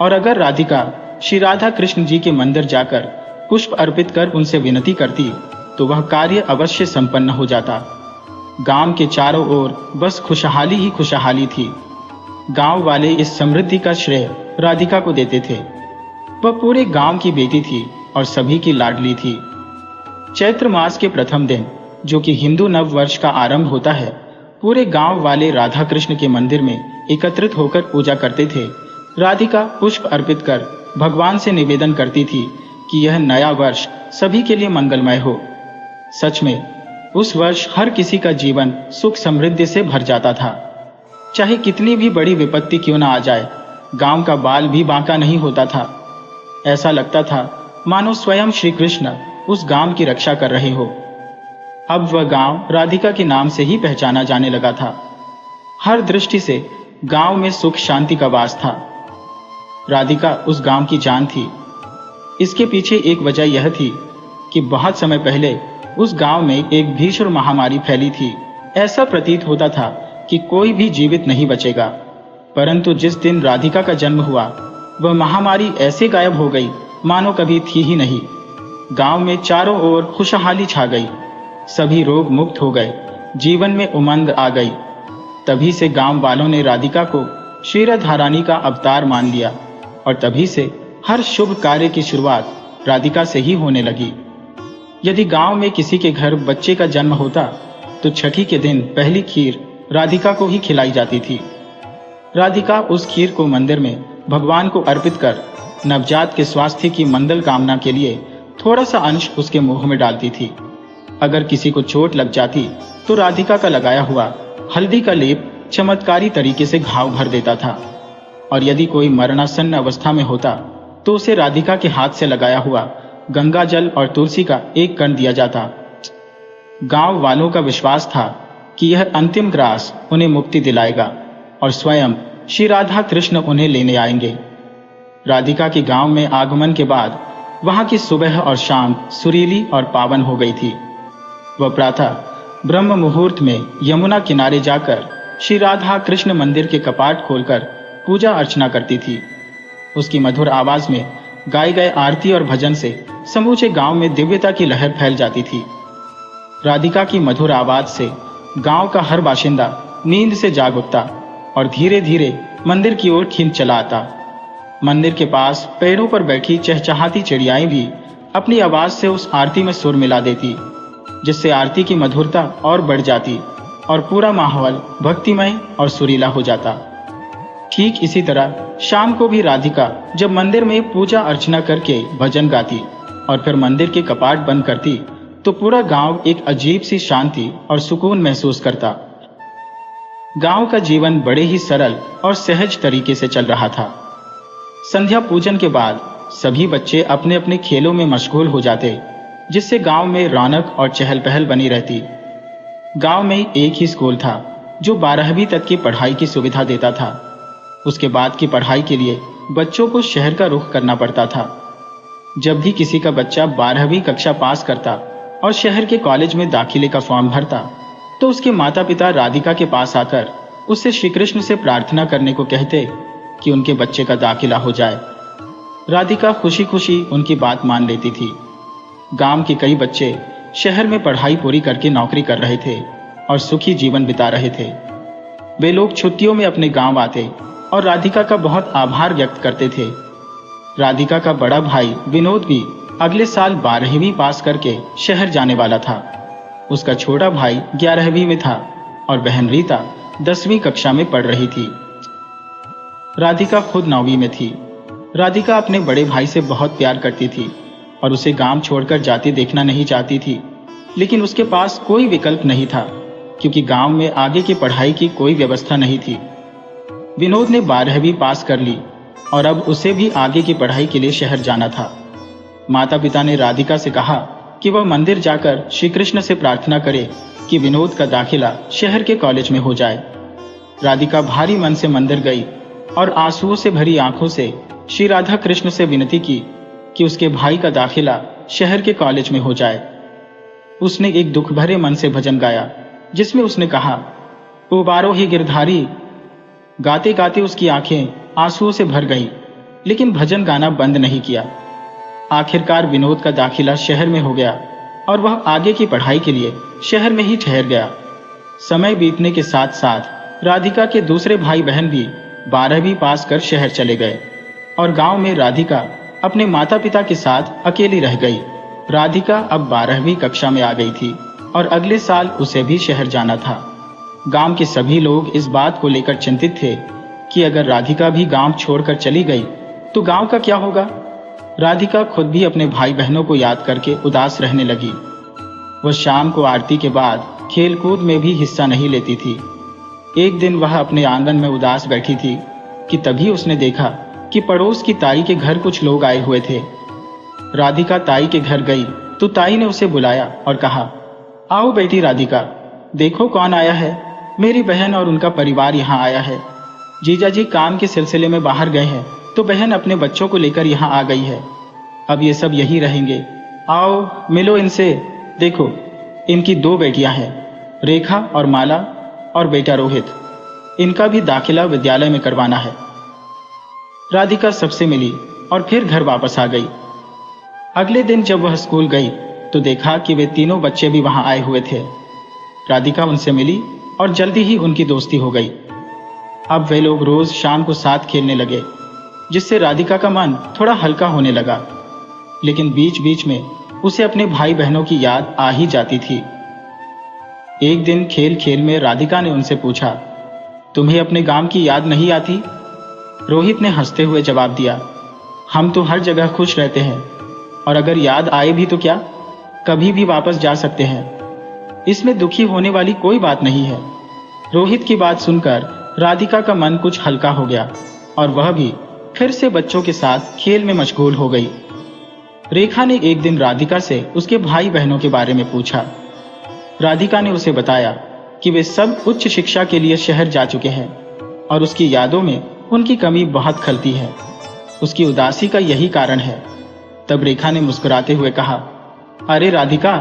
और अगर राधिका श्री राधा कृष्ण जी के मंदिर जाकर पुष्प अर्पित कर उनसे विनती करती तो वह कार्य अवश्य संपन्न हो जाता। गांव के चारों ओर बस खुशहाली ही खुशहाली थी। गांव वाले इस समृद्धि का श्रेय राधिका को देते थे। वह पूरे गांव की बेटी थी और सभी की लाडली थी। चैत्र मास के प्रथम दिन, जो कि हिंदू नव वर्ष का आरंभ होता है, पूरे गांव वाले राधा कृष्ण के मंदिर में एकत्रित होकर पूजा करते थे। राधिका पुष्प अर्पित कर भगवान से निवेदन करती थी कि यह नया वर्ष सभी के लिए मंगलमय हो। सच में उस वर्ष हर किसी का जीवन सुख समृद्धि से भर जाता था। चाहे कितनी भी बड़ी विपत्ति क्यों ना आ जाए, गांव का बाल भी बांका नहीं होता था। ऐसा लगता था मानो स्वयं श्री कृष्ण उस गांव की रक्षा कर रहे हो। अब वह गांव राधिका के नाम से ही पहचाना जाने लगा था। हर दृष्टि से गांव में सुख शांति का वास था। राधिका उस गांव की जान थी। इसके पीछे एक वजह यह थी कि बहुत समय पहले उस गांव में एक भीषण महामारी फैली थी। ऐसा प्रतीत होता था कि कोई भी जीवित नहीं बचेगा, परंतु जिस दिन राधिका का जन्म हुआ वह महामारी ऐसे गायब हो गई मानो कभी थी ही नहीं। गांव में चारों ओर खुशहाली छा गई, सभी रोग मुक्त हो गए, जीवन में उमंग आ गई। तभी से गांव वालों ने राधिका को क्षीरधारानी का अवतार मान लिया और तभी से हर शुभ कार्य की शुरुआत राधिका से ही होने लगी। यदि गांव में किसी के घर बच्चे का जन्म होता तो छठी के दिन पहली खीर राधिका को ही खिलाई जाती थी। राधिका उस खीर को मंदिर में भगवान को अर्पित कर नवजात के स्वास्थ्य की मंगल कामना के लिए थोड़ा सा अंश उसके मुंह में डालती थी। अगर किसी को चोट लग जाती तो राधिका का लगाया हुआ हल्दी का लेप चमत्कारी तरीके से घाव भर देता था, और यदि कोई मरणासन्न अवस्था में होता तो उसे राधिका के हाथ से लगाया हुआ गंगा जल और तुलसी का एक कण दिया जाता। गांव वालों का विश्वास था कि यह अंतिम ग्रास उन्हें मुक्ति दिलाएगा और स्वयं श्री राधा कृष्ण उन्हें लेने आएंगे। राधिका के गांव में आगमन के बाद वहां की सुबह और शाम सुरीली और पावन हो गई थी। वह प्रातः ब्रह्म मुहूर्त में यमुना किनारे जाकर श्री राधा कृष्ण मंदिर के कपाट खोलकर पूजा अर्चना करती थी। उसकी मधुर आवाज में गाए गए आरती और भजन से समूचे गांव में दिव्यता की लहर फैल जाती थी। राधिका की मधुर आवाज से गांव का हर बाशिंदा नींद से जाग उठता और धीरे धीरे मंदिर की ओर खिंच चला आता। मंदिर के पास पेड़ों पर बैठी चहचहाती चिड़ियाएं भी अपनी आवाज से उस आरती में सुर मिला देती, जिससे आरती की मधुरता और बढ़ जाती और पूरा माहौल भक्तिमय और सुरीला हो जाता। ठीक इसी तरह शाम को भी राधिका जब मंदिर में पूजा अर्चना करके भजन गाती और फिर मंदिर के कपाट बंद करती तो पूरा गांव एक अजीब सी शांति और सुकून महसूस करता। गांव का जीवन बड़े ही सरल और सहज तरीके से चल रहा था। संध्या पूजन के बाद सभी बच्चे अपने अपने खेलों में मशगूल हो जाते, जिससे गांव में रौनक और चहल पहल बनी रहती। गांव में एक ही स्कूल था जो 12वीं तक की पढ़ाई की सुविधा देता था। उसके बाद की पढ़ाई के लिए बच्चों को शहर का रुख करना पड़ता था। जब भी किसी का बच्चा 12वीं कक्षा पास करता और शहर के कॉलेज में दाखिले का फॉर्म भरता तो उसके माता पिता राधिका के पास आकर उससे श्री कृष्ण से प्रार्थना करने को कहते कि उनके बच्चे का दाखिला हो जाए। राधिका खुशी खुशी उनकी बात मान लेती थी। गांव के कई बच्चे शहर में पढ़ाई पूरी करके नौकरी कर रहे थे और सुखी जीवन बिता रहे थे। वे लोग छुट्टियों में अपने गांव आते और राधिका का बहुत आभार व्यक्त करते थे। राधिका का बड़ा भाई विनोद भी अगले साल 12वीं पास करके शहर जाने वाला था। उसका छोटा भाई 11वीं में था और बहन रीता 10वीं कक्षा में पढ़ रही थी। राधिका खुद 9वीं में थी। राधिका अपने बड़े भाई से बहुत प्यार करती थी और उसे गांव छोड़कर जाते देखना नहीं चाहती थी, लेकिन उसके पास कोई विकल्प नहीं था क्योंकि गांव में आगे की पढ़ाई की कोई व्यवस्था नहीं थी। विनोद ने 12वीं पास कर ली और अब उसे भी आगे की पढ़ाई के लिए शहर जाना था। माता पिता ने राधिका से कहा कि वह मंदिर जाकर श्री कृष्ण से प्रार्थना करे कि विनोद का दाखिला शहर के कॉलेज में हो जाए। राधिका भारी मन से मंदिर गई और आंसुओं से भरी आंखों से श्री राधा कृष्ण से विनती की कि उसके भाई का दाखिला शहर के कॉलेज में हो जाए। उसने एक दुख भरे मन से भजन गाया जिसमें उसने कहा, उबारो ही गिरधारी। गाते गाते उसकी आंखें आंसुओं से भर गई, लेकिन भजन गाना बंद नहीं किया। आखिरकार विनोद का दाखिला शहर में हो गया और वह आगे की पढ़ाई के लिए शहर में ही ठहर गया। समय बीतने के साथ साथ राधिका के दूसरे भाई बहन भी 12वीं पास कर शहर चले गए और गांव में राधिका अपने माता पिता के साथ अकेली रह गई। राधिका अब 12वीं कक्षा में आ गई थी और अगले साल उसे भी शहर जाना था। गांव के सभी लोग इस बात को लेकर चिंतित थे कि अगर राधिका भी गांव छोड़कर चली गई तो गांव का क्या होगा। राधिका खुद भी अपने भाई बहनों को याद करके उदास रहने लगी। वह शाम को आरती के बाद खेलकूद में भी हिस्सा नहीं लेती थी। एक दिन वह अपने आंगन में उदास बैठी थी कि तभी उसने देखा कि पड़ोस की ताई के घर कुछ लोग आए हुए थे। राधिका ताई के घर गई तो ताई ने उसे बुलाया और कहा, आओ बेटी राधिका, देखो कौन आया है। मेरी बहन और उनका परिवार यहाँ आया है। जीजा जी काम के सिलसिले में बाहर गए हैं, तो बहन अपने बच्चों को लेकर यहाँ आ गई है। अब ये सब यही रहेंगे। आओ मिलो इनसे। देखो, इनकी 2 बेटियां हैं, रेखा और माला, और बेटा रोहित। इनका भी दाखिला विद्यालय में करवाना है। राधिका सबसे मिली और फिर घर वापस आ गई। अगले दिन जब वह स्कूल गई तो देखा कि वे तीनों बच्चे भी वहां आए हुए थे। राधिका उनसे मिली और जल्दी ही उनकी दोस्ती हो गई। अब वे लोग रोज शाम को साथ खेलने लगे, जिससे राधिका का मन थोड़ा हल्का होने लगा। लेकिन बीच बीच में उसे अपने भाई बहनों की याद आ ही जाती थी। एक दिन खेल खेल में राधिका ने उनसे पूछा, तुम्हें अपने गांव की याद नहीं आती? रोहित ने हंसते हुए जवाब दिया, हम तो हर जगह खुश रहते हैं, और अगर याद आए भी तो क्या, कभी भी वापस जा सकते हैं। इसमें दुखी होने वाली कोई बात नहीं है। रोहित की बात सुनकर राधिका का मन कुछ हल्का हो गया और वह भी फिर से बच्चों के साथ खेल में मशगूल हो गई। रेखा ने एक दिन राधिका से उसके भाई बहनों के बारे में पूछा। राधिका ने उसे बताया कि वे सब उच्च शिक्षा के लिए शहर जा चुके हैं और उसकी यादों में उनकी कमी बहुत खलती है। उसकी उदासी का यही कारण है। तब रेखा ने मुस्कुराते हुए कहा, अरे राधिका,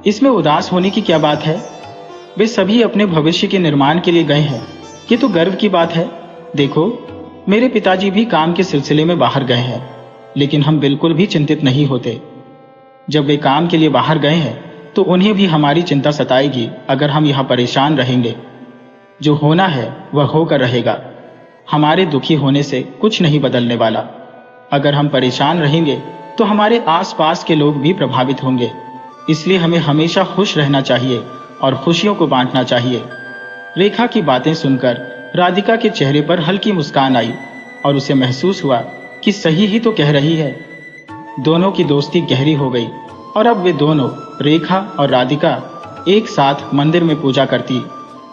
इसमें उदास होने की क्या बात है? वे सभी अपने भविष्य के निर्माण के लिए गए हैं। ये तो गर्व की बात है। देखो, मेरे पिताजी भी काम के सिलसिले में बाहर गए हैं, लेकिन हम बिल्कुल भी चिंतित नहीं होते। जब वे काम के लिए बाहर गए हैं तो उन्हें भी हमारी चिंता सताएगी अगर हम यहाँ परेशान रहेंगे। जो होना है वह होकर रहेगा। हमारे दुखी होने से कुछ नहीं बदलने वाला। अगर हम परेशान रहेंगे तो हमारे आसपास के लोग भी प्रभावित होंगे। इसलिए हमें हमेशा खुश रहना चाहिए और खुशियों को बांटना चाहिए। रेखा की बातें सुनकर राधिका के चेहरे पर हल्की मुस्कान आई और उसे महसूस हुआ कि सही ही तो कह रही है। दोनों की दोस्ती गहरी हो गई और अब वे दोनों, रेखा और राधिका, एक साथ मंदिर में पूजा करती,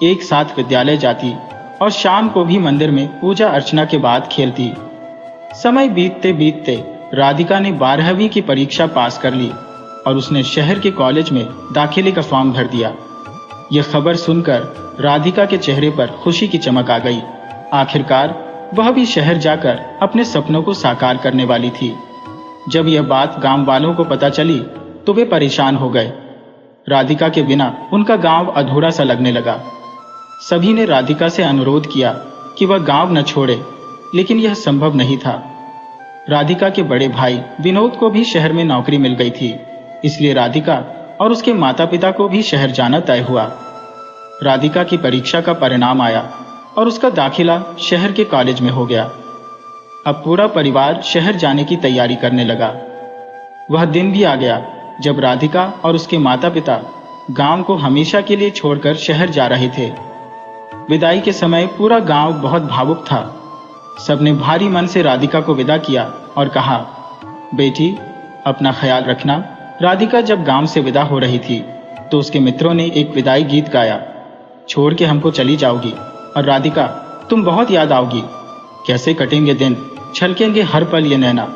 एक साथ विद्यालय जाती और शाम को भी मंदिर में पूजा अर्चना के बाद खेलती। समय बीतते बीतते राधिका ने 12वीं की परीक्षा पास कर ली और उसने शहर के कॉलेज में दाखिले का फॉर्म भर दिया। यह खबर सुनकर राधिका के चेहरे पर खुशी की चमक आ गई। आखिरकार वह भी शहर जाकर अपने सपनों को साकार करने वाली थी। जब यह बात गांव वालों को पता चली तो वे परेशान हो गए। राधिका के बिना उनका गांव अधूरा सा लगने लगा। सभी ने राधिका से अनुरोध किया कि वह गांव न छोड़े, लेकिन यह संभव नहीं था। राधिका के बड़े भाई विनोद को भी शहर में नौकरी मिल गई थी, इसलिए राधिका और उसके माता पिता को भी शहर जाना तय हुआ। राधिका की परीक्षा का परिणाम आया और उसका दाखिला शहर के कॉलेज में हो गया। अब पूरा परिवार शहर जाने की तैयारी करने लगा। वह दिन भी आ गया जब राधिका और उसके माता पिता गांव को हमेशा के लिए छोड़कर शहर जा रहे थे। विदाई के समय पूरा गांव बहुत भावुक था। सबने भारी मन से राधिका को विदा किया और कहा, बेटी अपना ख्याल रखना। राधिका जब गांव से विदा हो रही थी तो उसके मित्रों ने एक विदाई गीत गाया, छोड़ के हमको चली जाओगी और राधिका तुम बहुत याद आओगी। कैसे कटेंगे दिन, छलकेंगे हर पल ये नैना।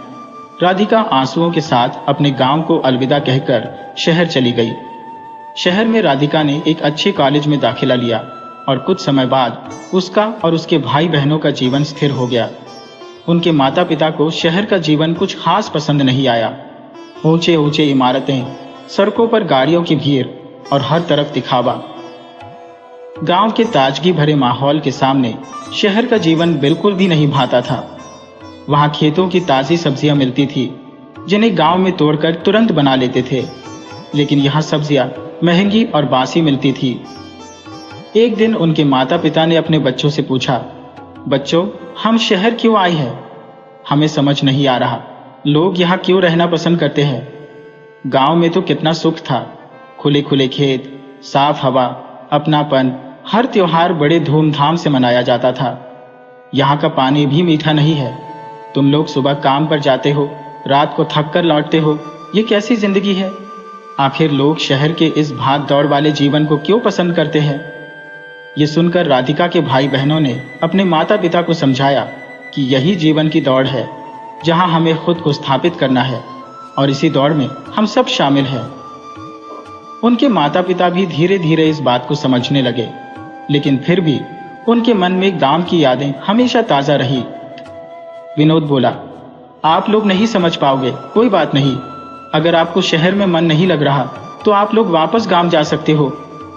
राधिका आंसुओं के साथ अपने गांव को अलविदा कहकर शहर चली गई। शहर में राधिका ने एक अच्छे कॉलेज में दाखिला लिया और कुछ समय बाद उसका और उसके भाई बहनों का जीवन स्थिर हो गया। उनके माता पिता को शहर का जीवन कुछ खास पसंद नहीं आया। ऊंचे ऊंचे इमारतें, सड़कों पर गाड़ियों की भीड़ और हर तरफ दिखावा। गांव के ताजगी भरे माहौल के सामने शहर का जीवन बिल्कुल भी नहीं भाता था। वहां खेतों की ताजी सब्जियां मिलती थी, जिन्हें गांव में तोड़कर तुरंत बना लेते थे, लेकिन यहाँ सब्जियां महंगी और बासी मिलती थी। एक दिन उनके माता पिता ने अपने बच्चों से पूछा, बच्चों हम शहर क्यों आए हैं? हमें समझ नहीं आ रहा, लोग यहाँ क्यों रहना पसंद करते हैं? गांव में तो कितना सुख था, खुले खुले खेत, साफ हवा, अपनापन, हर त्योहार बड़े धूमधाम से मनाया जाता था। यहाँ का पानी भी मीठा नहीं है। तुम लोग सुबह काम पर जाते हो, रात को थक कर लौटते हो। ये कैसी जिंदगी है? आखिर लोग शहर के इस भाग दौड़ वाले जीवन को क्यों पसंद करते हैं? ये सुनकर राधिका के भाई बहनों ने अपने माता पिता को समझाया कि यही जीवन की दौड़ है, जहां हमें खुद को स्थापित करना है। और इसी दौड़ में हम सब शामिल हैं। उनके माता पिता भी धीरे धीरे इस बात को समझने लगे, लेकिन फिर भी उनके मन में गांव की यादें हमेशा ताजा रही। विनोद बोला, आप लोग नहीं समझ पाओगे, कोई बात नहीं। अगर आपको शहर में मन नहीं लग रहा तो आप लोग वापस गांव जा सकते हो,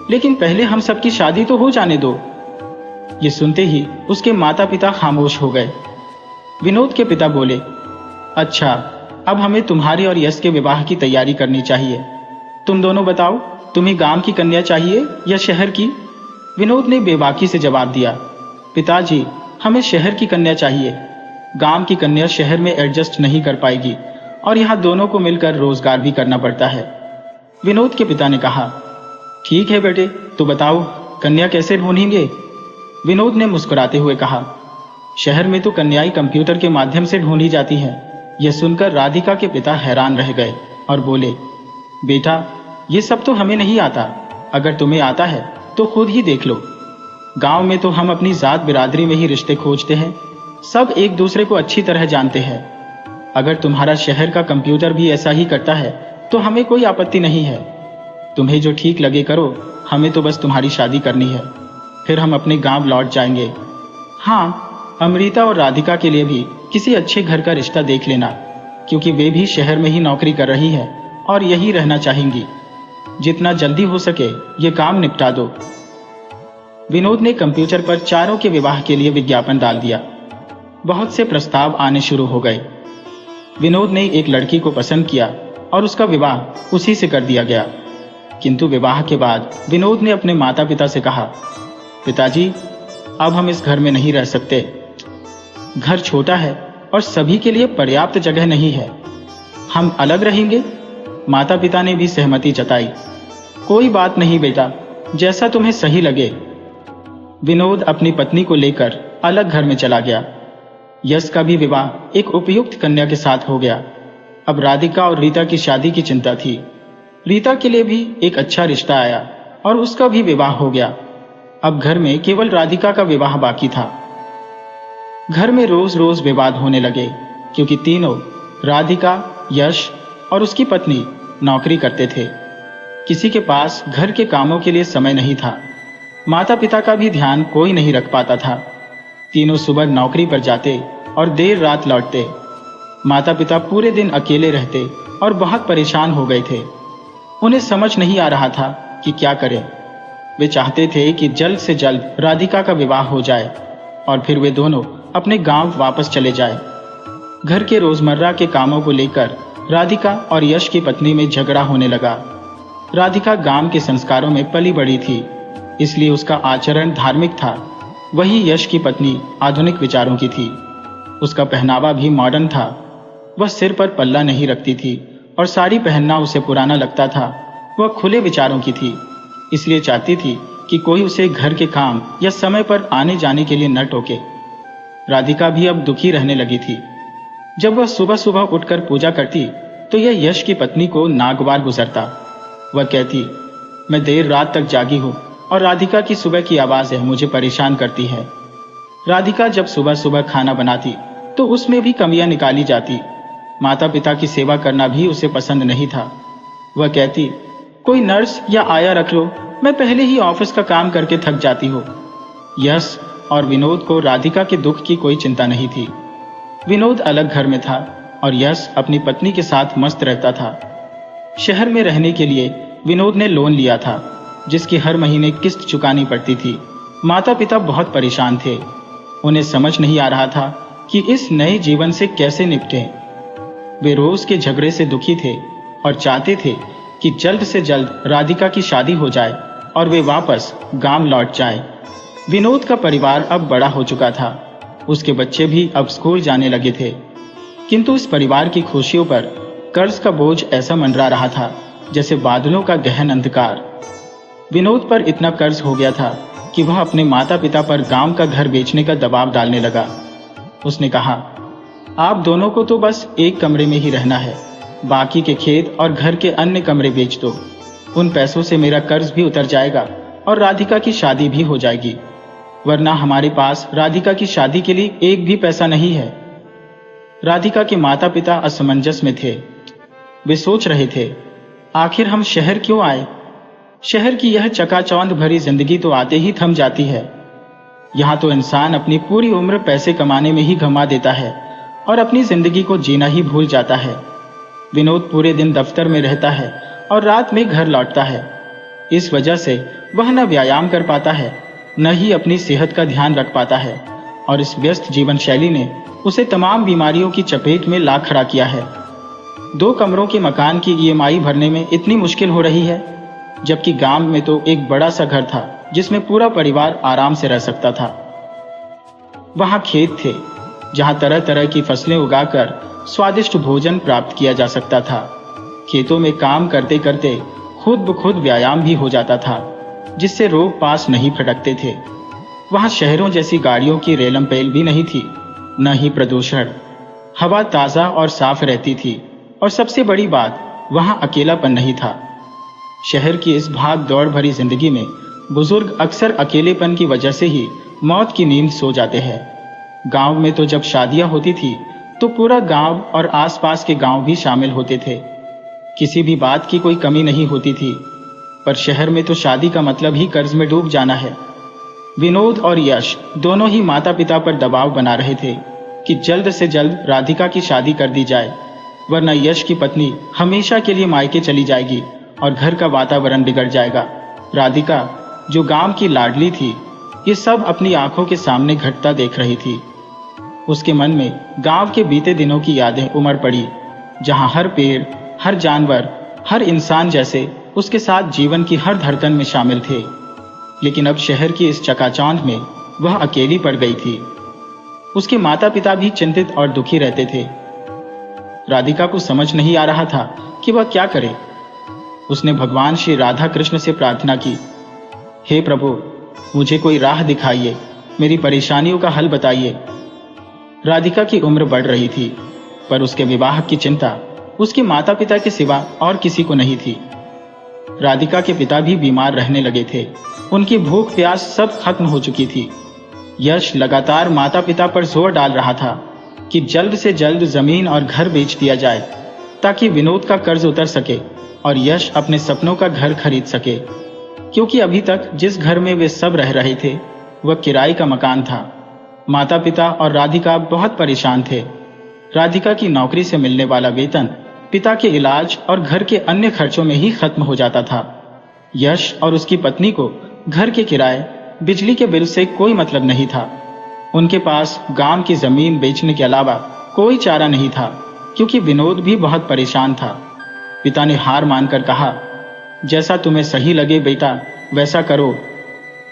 लेकिन पहले हम सबकी शादी तो हो जाने दो। ये सुनते ही उसके माता पिता खामोश हो गए। विनोद के पिता बोले, अच्छा, अब हमें तुम्हारी और यश के विवाह की तैयारी करनी चाहिए। तुम दोनों बताओ, तुम्हें गांव की कन्या चाहिए या शहर की? विनोद ने बेबाकी से जवाब दिया, पिताजी, हमें शहर की कन्या चाहिए। गांव की कन्या शहर में एडजस्ट नहीं कर पाएगी और यहाँ दोनों को मिलकर रोजगार भी करना पड़ता है। विनोद के पिता ने कहा, ठीक है बेटे, तो बताओ कन्या कैसे ढूंढेंगे? विनोद ने मुस्कुराते हुए कहा, शहर में तो कन्याएं कंप्यूटर के माध्यम से ढूंढी जाती हैं। यह सुनकर राधिका के पिता हैरान रह गए और बोले, बेटा, ये सब तो हमें नहीं आता। अगर तुम्हें आता है तो खुद ही देख लो। गांव में तो हम अपनी जात बिरादरी में ही रिश्ते खोजते हैं, सब एक दूसरे को अच्छी तरह जानते हैं। अगर तुम्हारा शहर का कंप्यूटर भी ऐसा ही करता है तो हमें कोई आपत्ति नहीं है। तुम्हें जो ठीक लगे करो, हमें तो बस तुम्हारी शादी करनी है, फिर हम अपने गांव लौट जाएंगे। हाँ, अमृता और राधिका के लिए भी किसी अच्छे घर का रिश्ता देख लेना, क्योंकि वे भी शहर में ही नौकरी कर रही है और यही रहना चाहेंगी। जितना जल्दी हो सके ये काम निपटा दो। विनोद ने कंप्यूटर पर चारों के विवाह के लिए विज्ञापन डाल दिया। बहुत से प्रस्ताव आने शुरू हो गए। विनोद ने एक लड़की को पसंद किया और उसका विवाह उसी से कर दिया गया। किंतु विवाह के बाद विनोद ने अपने माता पिता से कहा, पिताजी, अब हम इस घर में नहीं रह सकते। घर छोटा है और सभी के लिए पर्याप्त जगह नहीं है। हम अलग रहेंगे। माता पिता ने भी सहमति जताई। कोई बात नहीं बेटा, जैसा तुम्हें सही लगे। विनोद अपनी पत्नी को लेकर अलग घर में चला गया। यश का भी विवाह एक उपयुक्त कन्या के साथ हो गया। अब राधिका और रीता की शादी की चिंता थी। रीता के लिए भी एक अच्छा रिश्ता आया और उसका भी विवाह हो गया। अब घर में केवल राधिका का विवाह बाकी था। घर में रोज रोज विवाद होने लगे, क्योंकि तीनों, राधिका, यश और उसकी पत्नी, नौकरी करते थे। किसी के पास घर के कामों के लिए समय नहीं था। माता पिता का भी ध्यान कोई नहीं रख पाता था। तीनों सुबह नौकरी पर जाते और देर रात लौटते। माता पिता पूरे दिन अकेले रहते और बहुत परेशान हो गए थे। उन्हें समझ नहीं आ रहा था कि क्या करें। वे चाहते थे कि जल्द से जल्द राधिका का विवाह हो जाए और फिर वे दोनों अपने गांव वापस चले जाए। घर के रोजमर्रा के कामों को लेकर राधिका और यश की पत्नी में झगड़ा होने लगा। राधिका गांव के संस्कारों में पली बड़ी थी, इसलिए उसका आचरण धार्मिक था। वही यश की पत्नी आधुनिक विचारों की थी। उसका पहनावा भी मॉडर्न था। वह सिर पर पल्ला नहीं रखती थी और साड़ी पहनना उसे पुराना लगता था। वह खुले विचारों की थी, इसलिए चाहती थी कि कोई उसे घर के काम या समय पर आने जाने के लिए न टोके। राधिका भी अब दुखी रहने लगी थी। जब वह सुबह सुबह उठकर पूजा करती तो यह यश की पत्नी को नागवार गुजरता। वह कहती, मैं देर रात तक जागी हूँ और राधिका की सुबह की आवाज़ें मुझे परेशान करती है। राधिका जब सुबह सुबह खाना बनाती तो उसमें भी कमियां निकाली जाती। माता पिता की सेवा करना भी उसे पसंद नहीं था। वह कहती, कोई नर्स या आया रख लो, मैं पहले ही ऑफिस का काम करके थक जाती हूँ। यश और विनोद को राधिका के दुख की कोई चिंता नहीं थी। विनोद अलग घर में था और यश अपनी पत्नी के साथ मस्त रहता था। शहर में रहने के लिए विनोद ने लोन लिया था, जिसकी हर महीने किस्त चुकानी पड़ती थी। माता पिता बहुत परेशान थे। उन्हें समझ नहीं आ रहा था कि इस नए जीवन से कैसे निपटें। वे रोज के झगड़े से दुखी थे और चाहते थे कि जल्द से जल्द राधिका की शादी हो जाए और वे वापस गांव लौट जाए। विनोद का परिवार अब बड़ा हो चुका था। उसके बच्चे भी अब स्कूल जाने लगे थे, किंतु इस परिवार की खुशियों पर कर्ज का बोझ ऐसा मंडरा रहा था जैसे बादलों का गहन अंधकार। विनोद पर इतना कर्ज हो गया था कि वह अपने माता पिता पर गांव का घर बेचने का दबाव डालने लगा। उसने कहा, आप दोनों को तो बस एक कमरे में ही रहना है, बाकी के खेत और घर के अन्य कमरे बेच दो। उन पैसों से मेरा कर्ज भी उतर जाएगा और राधिका की शादी भी हो जाएगी, वरना हमारे पास राधिका की शादी के लिए एक भी पैसा नहीं है। राधिका के माता पिता असमंजस में थे। वे सोच रहे थे, आखिर हम शहर क्यों आए? शहर की यह चकाचौंध भरी जिंदगी तो आते ही थम जाती है। यहाँ तो इंसान अपनी पूरी उम्र पैसे कमाने में ही गंवा देता है और अपनी जिंदगी को जीना ही भूल जाता है। विनोद पूरे दिन दफ्तर में रहता है और रात में घर लौटता है। इस वजह से वह न व्यायाम कर पाता है, न ही अपनी सेहत का ध्यान रख पाता है और इस व्यस्त जीवन शैली ने उसे तमाम बीमारियों की चपेट में ला खड़ा किया है। 2 कमरों के मकान की ईएमआई भरने में इतनी मुश्किल हो रही है, जबकि गांव में तो एक बड़ा सा घर था जिसमें पूरा परिवार आराम से रह सकता था। वहां खेत थे जहां तरह तरह की फसलें उगाकर स्वादिष्ट भोजन प्राप्त किया जा सकता था। खेतों में काम करते करते खुद ब खुद व्यायाम भी हो जाता था, जिससे रोग पास नहीं फटकते थे। वहां शहरों जैसी गाड़ियों की रेलम पेल भी नहीं थी, न ही प्रदूषण। हवा ताजा और साफ रहती थी और सबसे बड़ी बात, वहां अकेलापन नहीं था। शहर की इस भाग दौड़ भरी जिंदगी में बुजुर्ग अक्सर अकेलेपन की वजह से ही मौत की नींद सो जाते हैं। गांव में तो जब शादियां होती थी तो पूरा गांव और आसपास के गांव भी शामिल होते थे। किसी भी बात की कोई कमी नहीं होती थी। पर शहर में तो शादी का मतलब ही कर्ज में डूब जाना है। विनोद और यश दोनों ही माता पिता पर दबाव बना रहे थे कि जल्द से जल्द राधिका की शादी कर दी जाए, वरना यश की पत्नी हमेशा के लिए मायके चली जाएगी और घर का वातावरण बिगड़ जाएगा। राधिका, जो गांव की लाडली थी, ये सब अपनी आंखों के सामने घटता देख रही थी। उसके मन में गांव के बीते दिनों की यादें उमड़ पड़ी, जहां हर पेड़, हर जानवर, हर इंसान जैसे उसके साथ जीवन की हर धड़कन में शामिल थे। लेकिन अब शहर की इस चकाचौंध में वह अकेली पड़ गई थी। उसके माता पिता भी चिंतित और दुखी रहते थे। राधिका को समझ नहीं आ रहा था कि वह क्या करे। उसने भगवान श्री राधा कृष्ण से प्रार्थना की, हे प्रभु, मुझे कोई राह दिखाइए, मेरी परेशानियों का हल बताइए। राधिका की उम्र बढ़ रही थी, पर उसके विवाह की चिंता उसके माता पिता के सिवा और किसी को नहीं थी। राधिका के पिता भी बीमार रहने लगे थे। उनकी भूख प्यास सब खत्म हो चुकी थी। यश लगातार माता पिता पर जोर डाल रहा था कि जल्द से जल्द जमीन और घर बेच दिया जाए, ताकि विनोद का कर्ज उतर सके और यश अपने सपनों का घर खरीद सके। क्योंकि अभी तक जिस घर में वे सब रह रहे थे वह किराए का मकान था। माता पिता और राधिका बहुत परेशान थे। राधिका की नौकरी से मिलने वाला वेतन पिता के इलाज और घर के अन्य खर्चों में ही खत्म हो जाता था। यश और उसकी पत्नी को घर के किराए, बिजली के बिल से कोई मतलब नहीं था। उनके पास गांव की जमीन बेचने के अलावा कोई चारा नहीं था, क्योंकि विनोद भी बहुत परेशान था। पिता ने हार मानकर कहा, जैसा तुम्हें सही लगे बेटा, वैसा करो।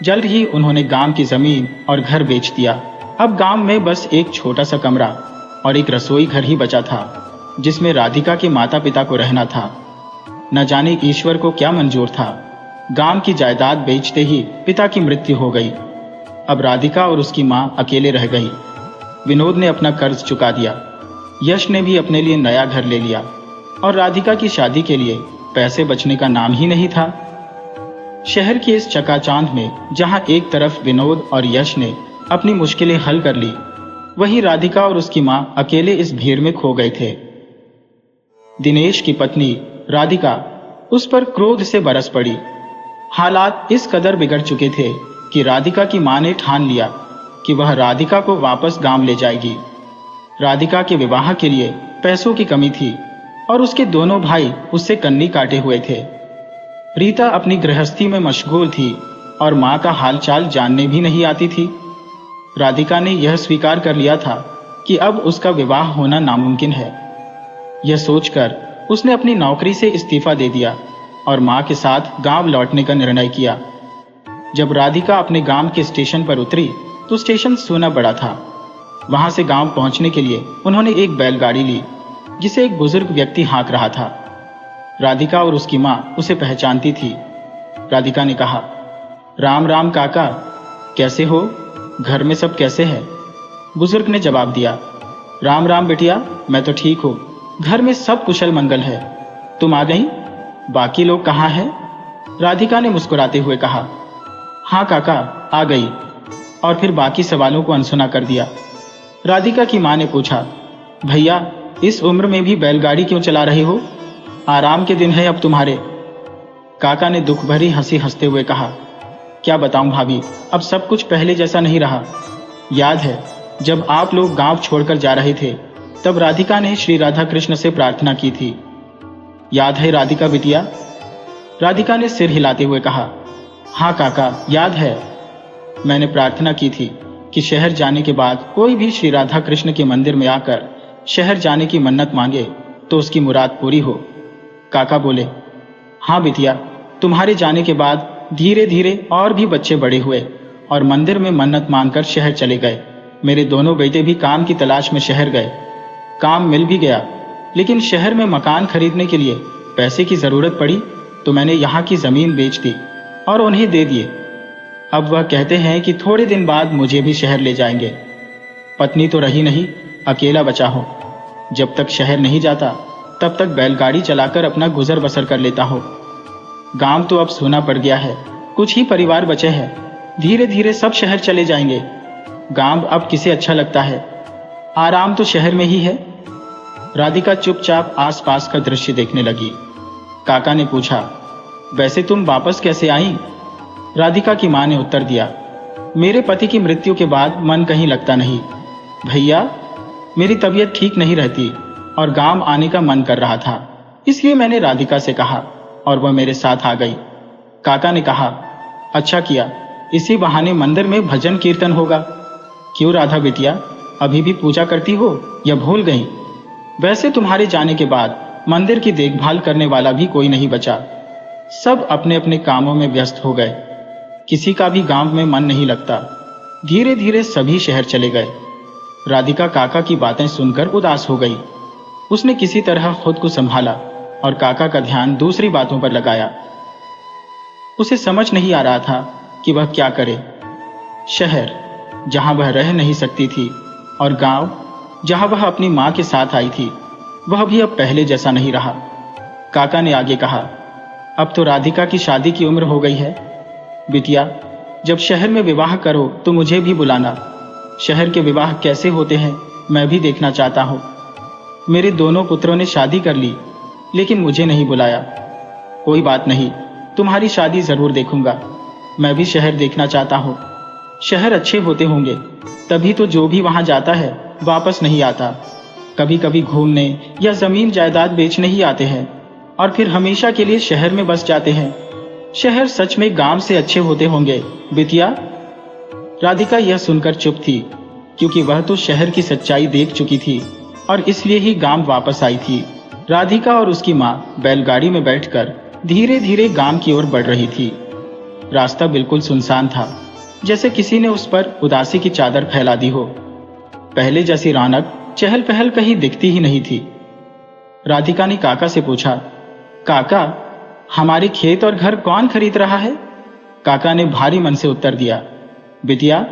जल्द ही उन्होंने गांव की जमीन और घर बेच दिया। अब गांव में बस एक छोटा सा कमरा और एक रसोई घर ही बचा था, जिसमें राधिका के माता पिता को रहना था। न जाने ईश्वर को क्या मंजूर था, गांव की जायदाद बेचते ही पिता की मृत्यु हो गई। अब राधिका और उसकी मां अकेले रह गई। विनोद ने अपना कर्ज चुका दिया। यश ने भी अपने लिए नया घर ले लिया और राधिका की शादी के लिए पैसे बचने का नाम ही नहीं था। शहर की इस चकाचौंध में जहां एक तरफ विनोद और यश ने अपनी मुश्किलें हल कर ली, वहीं राधिका और उसकी मां अकेले इस भीड़ में खो गए थे। दिनेश की पत्नी राधिका उस पर क्रोध से बरस पड़ी। हालात इस कदर बिगड़ चुके थे कि राधिका की मां ने ठान लिया कि वह राधिका को वापस गांव ले जाएगी। राधिका के विवाह के लिए पैसों की कमी थी और उसके दोनों भाई उससे कन्नी काटे हुए थे। रीता अपनी गृहस्थी में मशगूल थी और मां का हालचाल जानने भी नहीं आती थी। राधिका ने यह स्वीकार कर लिया था कि अब उसका विवाह होना नामुमकिन है। यह सोचकर उसने अपनी नौकरी से इस्तीफा दे दिया और मां के साथ गांव लौटने का निर्णय किया। जब राधिका अपने गांव के स्टेशन पर उतरी तो स्टेशन सूना पड़ा था। वहां से गांव पहुंचने के लिए उन्होंने एक बैलगाड़ी ली, जिसे एक बुजुर्ग व्यक्ति हाँक रहा था। राधिका और उसकी मां उसे पहचानती थी। राधिका ने कहा, राम राम काका, कैसे हो? घर में सब कैसे हैं? बुजुर्ग ने जवाब दिया, राम राम बिटिया, मैं तो ठीक हूँ, घर में सब कुशल मंगल है। तुम आ गई? बाकी लोग कहाँ हैं? राधिका ने मुस्कुराते हुए कहा, हाँ काका, आ गई, और फिर बाकी सवालों को अनसुना कर दिया। राधिका की मां ने पूछा, भैया, इस उम्र में भी बैलगाड़ी क्यों चला रहे हो? आराम के दिन है अब तुम्हारे। काका ने दुख भरी हंसी हंसते हुए कहा, क्या बताऊं भाभी, अब सब कुछ पहले जैसा नहीं रहा। याद है जब आप लोग गांव छोड़कर जा रहे थे, तब राधिका ने श्री राधा कृष्ण से प्रार्थना की थी। याद है राधिका बिटिया? राधिका ने सिर हिलाते हुए कहा, हाँ काका याद है। मैंने प्रार्थना की थी कि शहर जाने के बाद कोई भी श्री राधा कृष्ण के मंदिर में आकर शहर जाने की मन्नत मांगे तो उसकी मुराद पूरी हो। काका बोले, हाँ बिटिया, तुम्हारे जाने के बाद धीरे धीरे और भी बच्चे बड़े हुए और मंदिर में मन्नत मांगकर शहर चले गए। मेरे दोनों बेटे भी काम की तलाश में शहर गए। काम मिल भी गया, लेकिन शहर में मकान खरीदने के लिए पैसे की जरूरत पड़ी तो मैंने यहाँ की जमीन बेच दी और उन्हें दे दिए। अब वह कहते हैं कि थोड़े दिन बाद मुझे भी शहर ले जाएंगे। पत्नी तो रही नहीं, अकेला बचा हूँ। जब तक शहर नहीं जाता तब तक बैलगाड़ी चलाकर अपना गुजर बसर कर लेता हूँ। गांव तो अब सूना पड़ गया है, कुछ ही परिवार बचे हैं। धीरे धीरे सब शहर चले जाएंगे। गांव अब किसे अच्छा लगता है, आराम तो शहर में ही है। राधिका चुपचाप आसपास का दृश्य देखने लगी। काका ने पूछा, वैसे तुम वापस कैसे आई? राधिका की मां ने उत्तर दिया, मेरे पति की मृत्यु के बाद मन कहीं लगता नहीं भैया। मेरी तबीयत ठीक नहीं रहती और गांव आने का मन कर रहा था, इसलिए मैंने राधिका से कहा और वह मेरे साथ आ गई। काका ने कहा, अच्छा किया, इसी बहाने मंदिर में भजन कीर्तन होगा। क्यों राधा बिटिया, अभी भी पूजा करती हो या भूल गई? वैसे तुम्हारे जाने के बाद मंदिर की देखभाल करने वाला भी कोई नहीं बचा। सब अपने अपने कामों में व्यस्त हो गए। किसी का भी गांव में मन नहीं लगता। धीरे धीरे सभी शहर चले गए। राधिका काका की बातें सुनकर उदास हो गई। उसने किसी तरह खुद को संभाला और काका का ध्यान दूसरी बातों पर लगाया। उसे समझ नहीं आ रहा था कि वह क्या करे। शहर जहां वह रह नहीं सकती थी और गांव जहां वह अपनी मां के साथ आई थी, वह भी अब पहले जैसा नहीं रहा। काका ने आगे कहा, अब तो राधिका की शादी की उम्र हो गई है। बिटिया, जब शहर में विवाह करो तो मुझे भी बुलाना। शहर के विवाह कैसे होते हैं मैं भी देखना चाहता हूँ। मेरे दोनों पुत्रों ने शादी कर ली, लेकिन मुझे नहीं बुलाया। कोई बात नहीं, तुम्हारी शादी जरूर देखूंगा। मैं भी शहर देखना चाहता हूँ। शहर अच्छे होते होंगे, तभी तो जो भी वहां जाता है वापस नहीं आता। कभी कभी घूमने या जमीन जायदाद बेचने ही आते हैं और फिर हमेशा के लिए शहर में बस जाते हैं। शहर सच में गांव से अच्छे होते होंगे बिटिया। राधिका यह सुनकर चुप थी, क्योंकि वह तो शहर की सच्चाई देख चुकी थी और इसलिए ही गांव वापस आई थी। राधिका और उसकी मां बैलगाड़ी में बैठकर धीरे धीरे गांव की ओर बढ़ रही थी। रास्ता बिल्कुल सुनसान था, जैसे किसी ने उस पर उदासी की चादर फैला दी हो। पहले जैसी रौनक चहल पहल कहीं दिखती ही नहीं थी। राधिका ने काका से पूछा, काका, हमारे खेत और घर कौन खरीद रहा है? काका ने भारी मन से उत्तर दिया, बिटिया,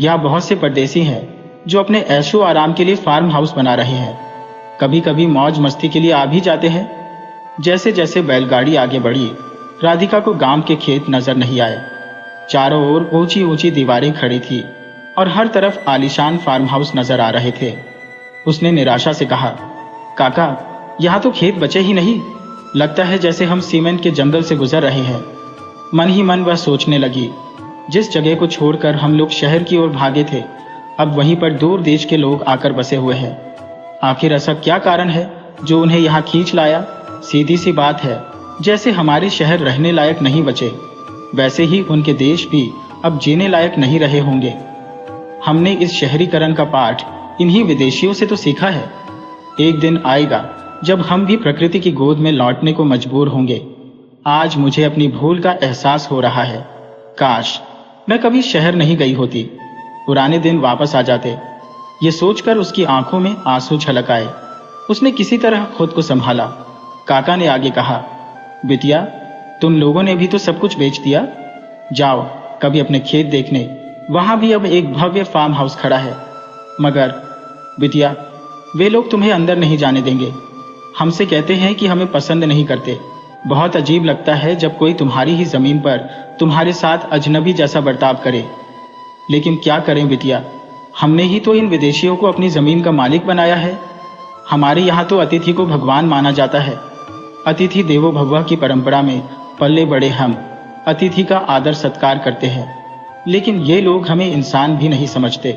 यहाँ बहुत से परदेसी हैं जो अपने ऐशो आराम के लिए फार्म हाउस बना रहे हैं। कभी कभी मौज मस्ती के लिए आ भी जाते हैं। जैसे जैसे बैलगाड़ी आगे बढ़ी, राधिका को गांव के खेत नजर नहीं आए। चारों ओर ऊंची ऊंची दीवारें खड़ी थी और हर तरफ आलीशान फार्म हाउस नजर आ रहे थे। उसने निराशा से कहा, काका, यहाँ तो खेत बचे ही नहीं। लगता है जैसे हम सीमेंट के जंगल से गुजर रहे हैं। मन ही मन वह सोचने लगी, जिस जगह को छोड़कर हम लोग शहर की ओर भागे थे, अब वहीं पर दूर देश के लोग आकर बसे हुए हैं। आखिर ऐसा क्या कारण है जो उन्हें यहाँ खींच लाया? सीधी सी बात है, जैसे हमारे शहर रहने लायक नहीं बचे, वैसे ही उनके देश भी अब जीने लायक नहीं रहे होंगे। हमने इस शहरीकरण का पाठ इन्हीं विदेशियों से तो सीखा है। एक दिन आएगा जब हम भी प्रकृति की गोद में लौटने को मजबूर होंगे। आज मुझे अपनी भूल का एहसास हो रहा है। काश मैं कभी शहर नहीं गई होती, पुराने दिन वापस आ जाते। ये सोचकर उसकी आंखों में आंसू छलक आए। उसने किसी तरह खुद को संभाला। काका ने आगे कहा, बिटिया, तुम लोगों ने भी तो सब कुछ बेच दिया। जाओ कभी अपने खेत देखने, वहां भी अब एक भव्य फार्म हाउस खड़ा है। मगर बिटिया, वे लोग तुम्हें अंदर नहीं जाने देंगे। हमसे कहते हैं कि हमें पसंद नहीं करते। बहुत अजीब लगता है जब कोई तुम्हारी ही जमीन पर तुम्हारे साथ अजनबी जैसा बर्ताव करे। लेकिन क्या करें बिटिया, हमने ही तो इन विदेशियों को अपनी जमीन का मालिक बनाया है। हमारे यहाँ तो अतिथि को भगवान माना जाता है। अतिथि देवो भव की परंपरा में पल्ले बड़े हम अतिथि का आदर सत्कार करते हैं, लेकिन ये लोग हमें इंसान भी नहीं समझते।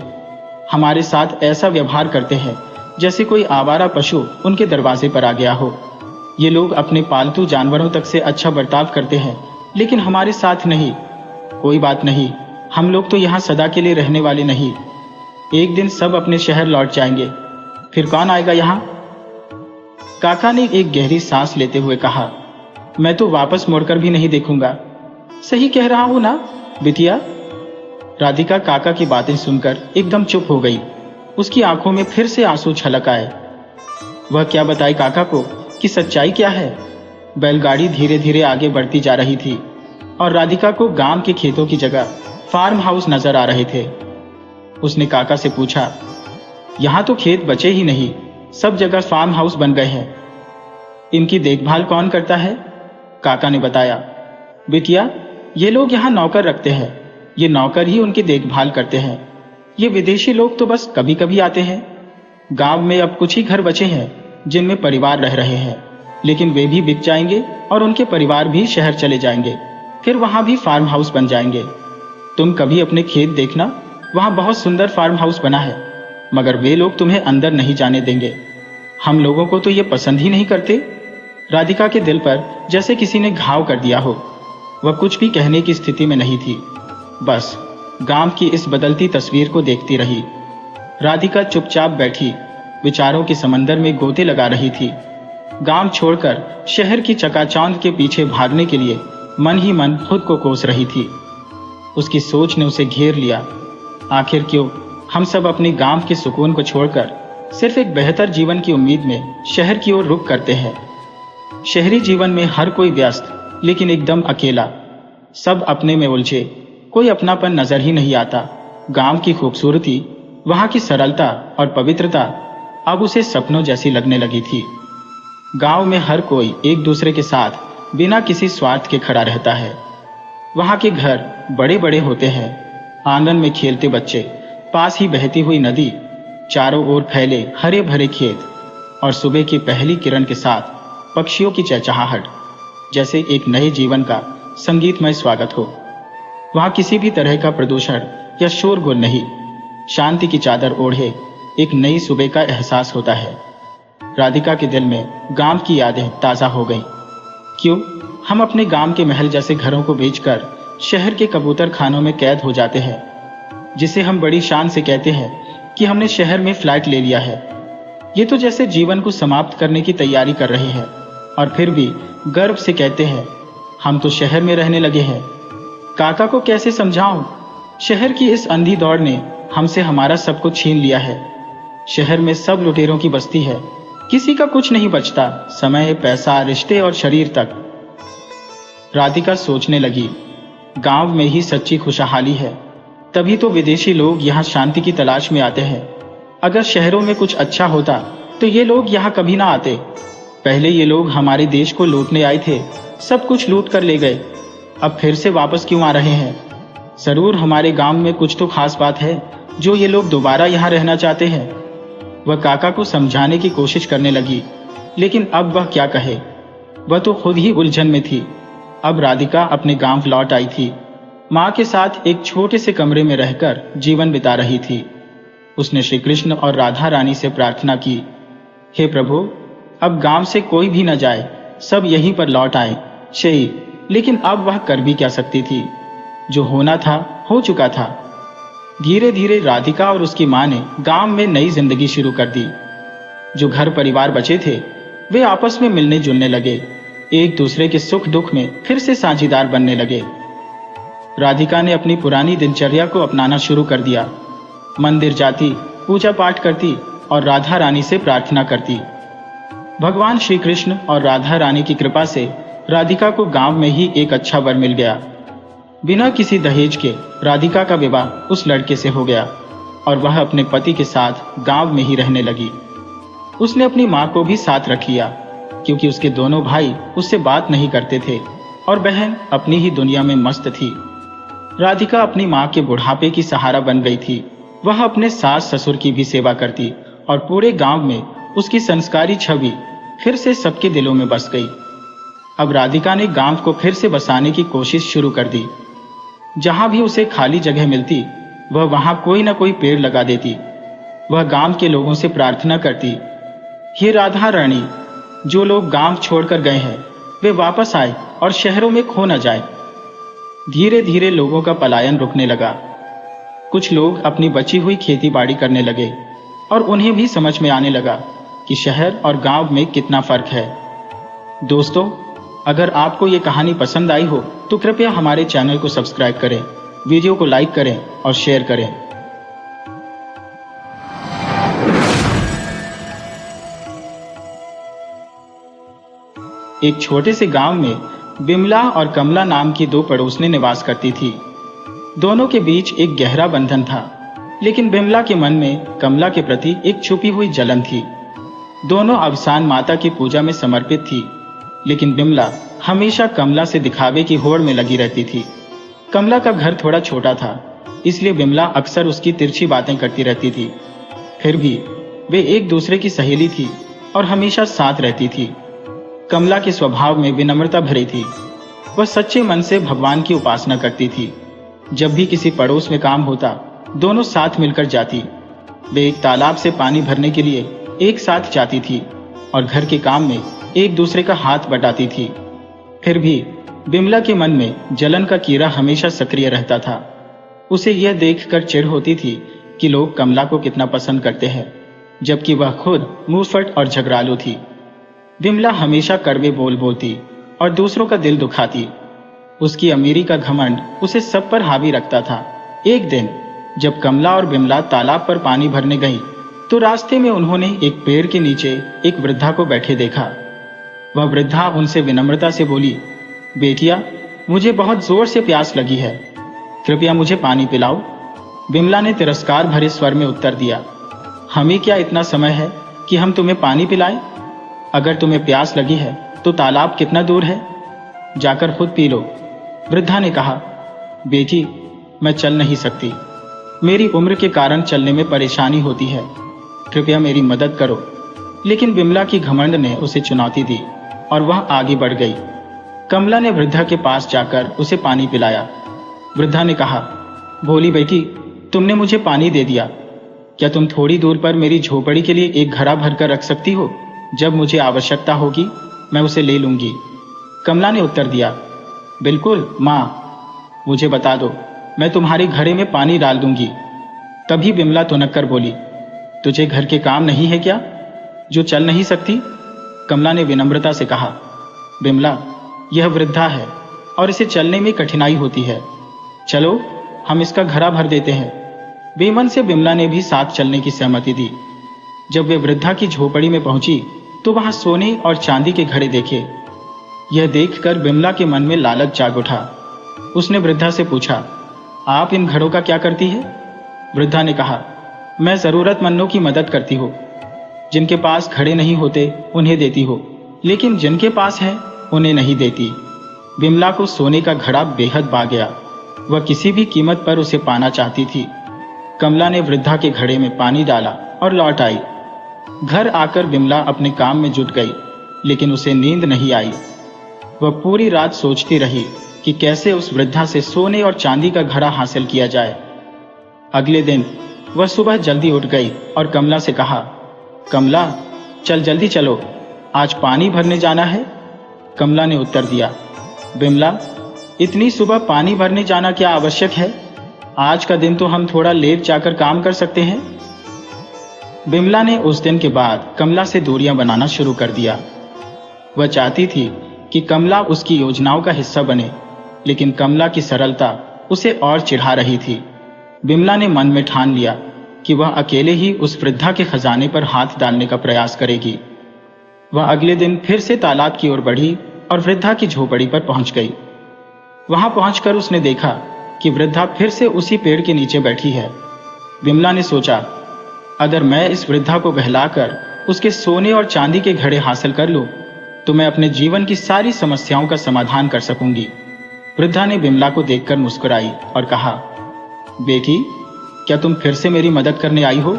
हमारे साथ ऐसा व्यवहार करते हैं जैसे कोई आवारा पशु उनके दरवाजे पर आ गया हो। ये लोग अपने पालतू जानवरों तक से अच्छा बर्ताव करते हैं, लेकिन हमारे साथ नहीं। कोई बात नहीं, हम लोग तो यहाँ सदा के लिए रहने वाले नहीं। एक दिन सब अपने शहर लौट जाएंगे, फिर कौन आएगा यहाँ? काका ने एक गहरी सांस लेते हुए कहा, मैं तो वापस मुड़कर भी नहीं देखूंगा। सही कह रहा हूं ना बिटिया? राधिका काका की बातें सुनकर एकदम चुप हो गई। उसकी आंखों में फिर से आंसू छलक आए। वह क्या बताए काका को कि सच्चाई क्या है। बैलगाड़ी धीरे धीरे आगे बढ़ती जा रही थी और राधिका को गांव के खेतों की जगह फार्म हाउस नजर आ रहे थे। उसने काका से पूछा, यहां तो खेत बचे ही नहीं, सब जगह फार्म हाउस बन गए हैं। इनकी देखभाल कौन करता है? काका ने बताया, बिटिया ये लोग यहाँ नौकर रखते हैं, ये नौकर ही उनकी देखभाल करते हैं। ये विदेशी लोग तो बस कभी कभी आते हैं। गांव में अब कुछ ही घर बचे हैं जिनमें परिवार रह रहे हैं, लेकिन वे भी बिक जाएंगे और उनके परिवार भी शहर चले जाएंगे, फिर वहां भी फार्म हाउस बन जाएंगे। तुम कभी अपने खेत देखना, वहां बहुत सुंदर फार्म हाउस बना है, मगर वे लोग तुम्हें अंदर नहीं जाने देंगे। हम लोगों को तो ये पसंद ही नहीं करते। राधिका के दिल पर जैसे किसी ने घाव कर दिया हो। वह कुछ भी कहने की स्थिति में नहीं थी, बस गांव की इस बदलती तस्वीर को देखती रही। राधिका चुपचाप बैठी विचारों के समंदर में गोते लगा रही थी। गांव छोड़कर शहर की चकाचौंध के पीछे भागने के लिए मन ही मन खुद को कोस रही थी। उसकी सोच ने उसे घेर लिया। आखिर क्यों हम सब अपने गांव के सुकून को छोड़कर सिर्फ एक बेहतर जीवन की उम्मीद में शहर की ओर रुख करते हैं। शहरी जीवन में हर कोई व्यस्त, लेकिन एकदम अकेला। सब अपने में उलझे, कोई अपनापन नजर ही नहीं आता। गांव की खूबसूरती, वहां की सरलता और पवित्रता अब उसे सपनों जैसी लगने लगी थी। गांव में हर कोई एक दूसरे के साथ बिना किसी स्वार्थ के खड़ा रहता है। वहां के घर बड़े बड़े होते हैं, आंगन में खेलते बच्चे, पास ही बहती हुई नदी, चारों ओर फैले हरे भरे खेत और सुबह की पहली किरण के साथ पक्षियों की चहचहाहट, जैसे एक नए जीवन का संगीतमय स्वागत हो। वहां किसी भी तरह का प्रदूषण या शोरगुल नहीं, शांति की चादर ओढ़े एक नई सुबह का एहसास होता है। राधिका के दिल में गांव की यादें ताजा हो गईं। क्यों हम अपने गांव के महल जैसे घरों को बेचकर शहर के कबूतर खानों में कैद हो जाते हैं, जिसे हम बड़ी शान से कहते हैं कि हमने शहर में फ्लैट ले लिया है। ये तो जैसे जीवन को समाप्त करने की तैयारी कर रहे हैं और फिर भी गर्व से कहते हैं हम तो शहर में रहने लगे हैं। काका को कैसे समझाऊं? शहर की इस अंधी दौड़ ने हमसे हमारा सब कुछ छीन लिया है। शहर में सब लुटेरों की बस्ती है, किसी का कुछ नहीं बचता, समय, पैसा, रिश्ते और शरीर तक। राधिका सोचने लगी, गांव में ही सच्ची खुशहाली है, तभी तो विदेशी लोग यहाँ शांति की तलाश में आते हैं। अगर शहरों में कुछ अच्छा होता तो ये लोग यहाँ कभी ना आते। पहले ये लोग हमारे देश को लूटने आए थे, सब कुछ लूट कर ले गए, अब फिर से वापस क्यों आ रहे हैं? जरूर हमारे गांव में कुछ तो खास बात है जो ये लोग दोबारा यहाँ रहना चाहते हैं। वह काका को समझाने की कोशिश करने लगी, लेकिन अब वह क्या कहे? वह तो खुद ही उलझन में थी। अब राधिका अपने गांव लौट आई थी, माँ के साथ एक छोटे से कमरे में रहकर जीवन बिता रही थी। उसने श्री कृष्ण और राधा रानी से प्रार्थना की, हे प्रभु, अब गांव से कोई भी न जाए, सब यहीं पर लौट आए। शही, लेकिन अब वह कर भी क्या सकती थी? जो होना था हो चुका था। धीरे धीरे राधिका और उसकी माँ ने गांव में नई जिंदगी शुरू कर दी। जो घर परिवार बचे थे वे आपस में मिलने जुलने लगे, एक दूसरे के सुख दुख में फिर से साझीदार बनने लगे। राधिका ने अपनी पुरानी दिनचर्या को अपनाना शुरू कर दिया। मंदिर जाती, पूजा पाठ करती और राधा रानी से प्रार्थना करती। भगवान श्री कृष्ण और राधा रानी की कृपा से राधिका को गांव में ही एक अच्छा वर मिल गया। बिना किसी दहेज के राधिका का विवाह उस लड़के से हो गया और वह अपने पति के साथ गांव में ही रहने लगी। उसने अपनी माँ को भी साथ रख लिया, क्योंकि उसके दोनों भाई उससे बात नहीं करते थे और बहन अपनी ही दुनिया में मस्त थी। राधिका अपनी माँ के बुढ़ापे की सहारा बन गई थी। वह अपने सास ससुर की भी सेवा करती और पूरे गांव में उसकी संस्कारी छवि फिर से सबके दिलों में बस गई। अब राधिका ने गांव को फिर से बसाने की कोशिश शुरू कर दी। जहां भी उसे खाली जगह मिलती वह वहां कोई न कोई पेड़ लगा देती। वह गांव के लोगों से प्रार्थना करती, हे राधा रानी, जो लोग गांव छोड़कर गए हैं वे वापस आए और शहरों में खो न जाए। धीरे धीरे लोगों का पलायन रुकने लगा। कुछ लोग अपनी बची हुई खेती बाड़ी करने लगे और उन्हें भी समझ में आने लगा कि शहर और गांव में कितना फर्क है। दोस्तों, अगर आपको ये कहानी पसंद आई हो तो कृपया हमारे चैनल को सब्सक्राइब करें, वीडियो को लाइक करें और शेयर करें। एक छोटे से गांव में बिमला और कमला नाम की दो पड़ोसनें निवास करती थी। दोनों के बीच एक गहरा बंधन था, लेकिन बिमला के मन में कमला के प्रति एक छुपी हुई जलन थी। दोनों अवसान माता की पूजा में समर्पित थी, लेकिन बिमला हमेशा कमला से दिखावे की होड़ में लगी रहती थी। कमला का घर थोड़ा छोटा था, इसलिए बिमला अक्सर उसकी तिरछी बातें करती रहती थी। फिर भी वे एक दूसरे की सहेली थी और हमेशा साथ रहती थी। कमला के स्वभाव में विनम्रता भरी थी। वह सच्चे मन से भगवान की उपासना करती थी। जब भी किसी पड़ोस में काम होता, दोनों साथ मिलकर जाती। वे एक तालाब से पानी भरने के लिए एक साथ जाती थी और घर के काम में एक दूसरे का हाथ बटाती थी। फिर भी बिमला के मन में जलन का कीड़ा हमेशा सक्रिय रहता था। उसे यह देखकर चिढ़ होती थी कि लोग कमला को कितना पसंद करते हैं, जबकि वह खुद मुंहफट और झगड़ालू थी। बिमला हमेशा कड़वे बोल बोलती और दूसरों का दिल दुखाती। उसकी अमीरी का घमंड उसे सब पर हावी रखता था। एक दिन जब कमला और बिमला तालाब पर पानी भरने गईं, तो रास्ते में उन्होंने एक पेड़ के नीचे एक वृद्धा को बैठे देखा। वह वृद्धा उनसे विनम्रता से बोली, बेटिया, मुझे बहुत जोर से प्यास लगी है, कृपया मुझे पानी पिलाओ। बिमला ने तिरस्कार भरे स्वर में उत्तर दिया, हमें क्या इतना समय है कि हम तुम्हें पानी पिलाएं? अगर तुम्हें प्यास लगी है तो तालाब कितना दूर है, जाकर खुद पी लो। वृद्धा ने कहा, बेटी, मैं चल नहीं सकती, मेरी उम्र के कारण चलने में परेशानी होती है, कृपया मेरी मदद करो। लेकिन बिमला की घमंड ने उसे चुनौती दी और वह आगे बढ़ गई। कमला ने वृद्धा के पास जाकर उसे पानी पिलाया। वृद्धा ने कहा, भोली बेटी, तुमने मुझे पानी दे दिया, क्या तुम थोड़ी दूर पर मेरी झोपड़ी के लिए एक घड़ा भरकर रख सकती हो? जब मुझे आवश्यकता होगी मैं उसे ले लूंगी। कमला ने उत्तर दिया, बिल्कुल माँ, मुझे बता दो, मैं तुम्हारे घड़े में पानी डाल दूंगी। तभी बिमला तुनक कर बोली, तुझे घर के काम नहीं है क्या, जो चल नहीं सकती? कमला ने विनम्रता से कहा, बिमला, यह वृद्धा है और इसे चलने में कठिनाई होती है, चलो हम इसका घड़ा भर देते हैं। बेमन से बिमला ने भी साथ चलने की सहमति दी। जब वे वृद्धा की झोपड़ी में पहुंची तो वहां सोने और चांदी के घड़े देखे। यह देखकर बिमला के मन में लालच जाग उठा। उसने वृद्धा से पूछा, आप इन घड़ों का क्या करती है? वृद्धा ने कहा, मैं जरूरतमंदों की मदद करती हूँ। जिनके पास घड़े नहीं होते उन्हें देती हो, लेकिन जिनके पास है उन्हें नहीं देती। बिमला को सोने का घड़ा बेहद भा गया। वह किसी भी कीमत पर उसे पाना चाहती थी। कमला ने वृद्धा के घड़े में पानी डाला और लौट आई। घर आकर बिमला अपने काम में जुट गई, लेकिन उसे नींद नहीं आई। वह पूरी रात सोचती रही कि कैसे उस वृद्धा से सोने और चांदी का घड़ा हासिल किया जाए। अगले दिन वह सुबह जल्दी उठ गई और कमला से कहा, कमला, चल जल्दी चलो, आज पानी भरने जाना है। कमला ने उत्तर दिया, बिमला, इतनी सुबह पानी भरने जाना क्या आवश्यक है? आज का दिन तो हम थोड़ा लेट जाकर काम कर सकते हैं। बिमला ने उस दिन के बाद कमला से दूरियां बनाना शुरू कर दिया। वह चाहती थी कि कमला उसकी योजनाओं का हिस्सा बने, लेकिन कमला की सरलता उसे और चिढ़ा रही थी। बिमला ने मन में ठान लिया कि वह अकेले ही उस वृद्धा के खजाने पर हाथ डालने का प्रयास करेगी। वह अगले दिन फिर से तालाब की ओर बढ़ी और वृद्धा की झोपड़ी पर पहुंच गई। वहां पहुंचकर उसने देखा कि वृद्धा फिर से उसी पेड़ के नीचे बैठी है। बिमला ने सोचा, अगर मैं इस वृद्धा को बहलाकर उसके सोने और चांदी के घड़े हासिल कर लूं, तो मैं अपने जीवन की सारी समस्याओं का समाधान कर सकूंगी। वृद्धा ने बिमला को देखकर मुस्कुराई और कहा, बेटी, क्या तुम फिर से मेरी मदद करने आई हो?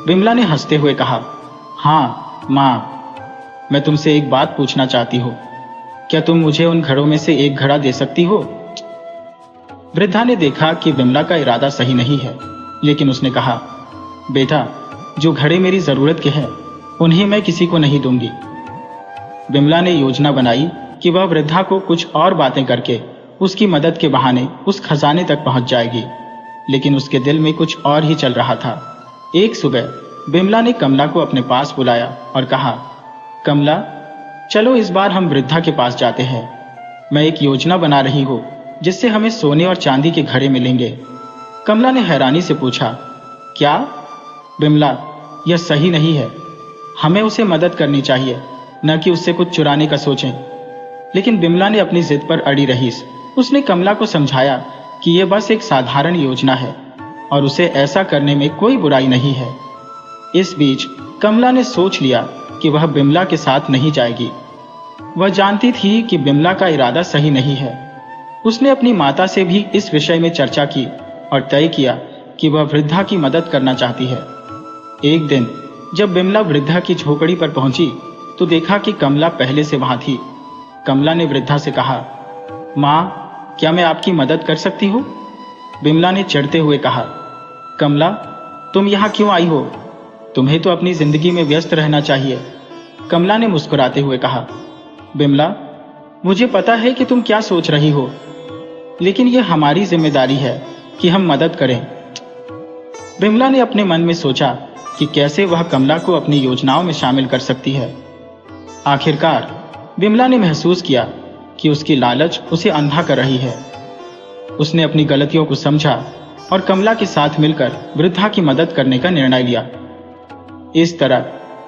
बिमला ने हंसते हुए कहा, हाँ माँ, मैं तुमसे एक बात पूछना चाहती हूँ, क्या तुम मुझे उन घड़ों में से एक घड़ा दे सकती हो? वृद्धा ने देखा कि विमला का इरादा सही नहीं है, लेकिन उसने कहा, बेटा, जो घड़े मेरी जरूरत के हैं उन्हें मैं किसी को नहीं दूंगी। विमला ने योजना बनाई कि वह वृद्धा को कुछ और बातें करके उसकी मदद के बहाने उस खजाने तक पहुंच जाएगी, लेकिन उसके दिल में कुछ और ही चल रहा था। एक सुबह विमला ने कमला को अपने पास बुलाया और कहा, कमला, चलो इस बार हम वृद्धा के पास जाते हैं। मैं एक योजना बना रही हूं जिससे हमें सोने और चांदी के घड़े मिलेंगे। कमला ने हैरानी से पूछा, क्या? विमला, यह सही नहीं है। हमें उसे मदद करनी चाहिए, न कि उससे कुछ चुराने का सोचें। लेकिन विमला ने अपनी जिद पर अड़ी रही। उसने कमला को समझाया कि यह बस एक साधारण योजना है और उसे ऐसा करने में कोई बुराई नहीं है। इस बीच कमला ने सोच लिया कि वह विमला के साथ नहीं जाएगी। वह जानती थी कि विमला का इरादा सही नहीं है। उसने अपनी माता से भी इस विषय में चर्चा की और तय किया कि वह वृद्धा की मदद करना चाहती है। एक दिन जब विमला वृद्धा की झोपड़ी पर पहुंची तो देखा कि कमला पहले से वहां थी। कमला ने वृद्धा से कहा, माँ, क्या मैं आपकी मदद कर सकती हूँ? विमला ने चिढ़ते हुए कहा, कमला, तुम यहाँ क्यों आई हो? तुम्हें तो अपनी जिंदगी में व्यस्त रहना चाहिए। कमला ने मुस्कुराते हुए कहा, विमला, मुझे पता है कि तुम क्या सोच रही हो, लेकिन यह हमारी जिम्मेदारी है कि हम मदद करें। विमला ने अपने मन में सोचा कि कैसे वह कमला को अपनी योजनाओं में शामिल कर सकती है। आखिरकार विमला ने महसूस किया कि उसकी लालच उसे अंधा कर रही है। उसने अपनी गलतियों को समझा और कमला के साथ मिलकर वृद्धा की मदद करने का निर्णय लिया। इस तरह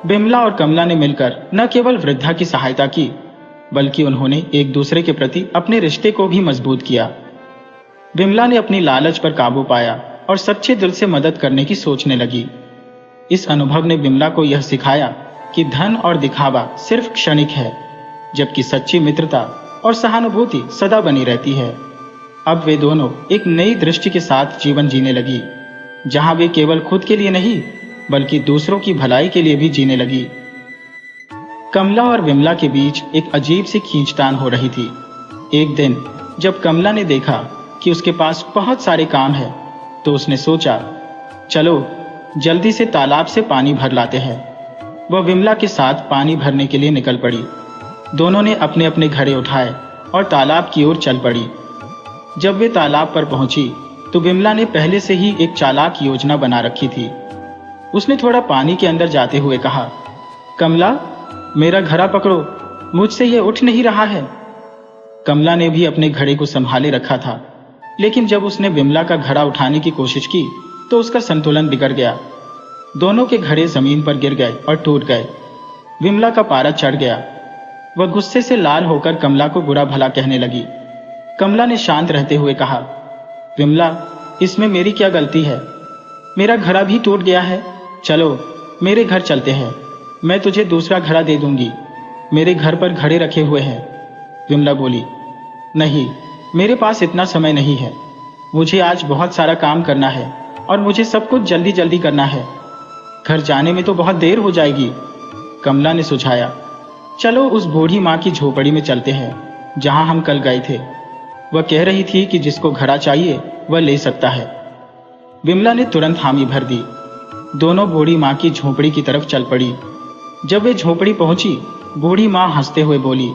विमला और कमला ने मिलकर न केवल वृद्धा की सहायता की, बल्कि उन्होंने एक दूसरे के प्रति अपने रिश्ते को भी मजबूत किया। विमला ने अपनी लालच पर काबू पाया और सच्चे दिल से मदद करने की सोचने लगी। इस अनुभव ने विमला को यह सिखाया कि धन और दिखावा सिर्फ क्षणिक है, जबकि सच्ची मित्रता और सहानुभूति सदा बनी रहती है। अब वे दोनों एक नई दृष्टि के साथ जीवन जीने लगी, जहां वे केवल खुद के लिए नहीं बल्कि दूसरों की भलाई के लिए भी जीने लगी। कमला और विमला के बीच एक अजीब सी खींचतान हो रही थी। एक दिन जब कमला ने देखा कि उसके पास बहुत सारे काम हैं, तो उसने सोचा, चलो जल्दी से तालाब से पानी भर लाते हैं। वह विमला के साथ पानी भरने के लिए निकल पड़ी। दोनों ने अपने अपने घड़े उठाए और तालाब की ओर चल पड़ी। जब वे तालाब पर पहुंची तो विमला ने पहले से ही एक चालाक योजना बना रखी थी। उसने थोड़ा पानी के अंदर जाते हुए कहा, कमला, मेरा घड़ा पकड़ो, मुझसे यह उठ नहीं रहा है। कमला ने भी अपने घड़े को संभाले रखा था, लेकिन जब उसने विमला का घड़ा उठाने की कोशिश की तो उसका संतुलन बिगड़ गया। दोनों के घड़े जमीन पर गिर गए और टूट गए। विमला का पारा चढ़ गया। वह गुस्से से लाल होकर कमला को बुरा भला कहने लगी। कमला ने शांत रहते हुए कहा, विमला, इसमें मेरी क्या गलती है? मेरा घड़ा भी टूट गया है। चलो मेरे घर चलते हैं, मैं तुझे दूसरा घड़ा दे दूंगी। मेरे घर पर घड़े रखे हुए हैं। विमला बोली, नहीं, मेरे पास इतना समय नहीं है। मुझे आज बहुत सारा काम करना है और मुझे सब कुछ जल्दी जल्दी करना है। घर जाने में तो बहुत देर हो जाएगी। कमला ने सुझाया, चलो उस बूढ़ी माँ की झोपड़ी में चलते हैं जहां हम कल गए थे। वह कह रही थी कि जिसको घड़ा चाहिए वह ले सकता है। विमला ने तुरंत हामी भर दी। दोनों बूढ़ी माँ की झोपड़ी की तरफ चल पड़ी। जब वे झोपड़ी पहुंची, बूढ़ी माँ हंसते हुए बोली,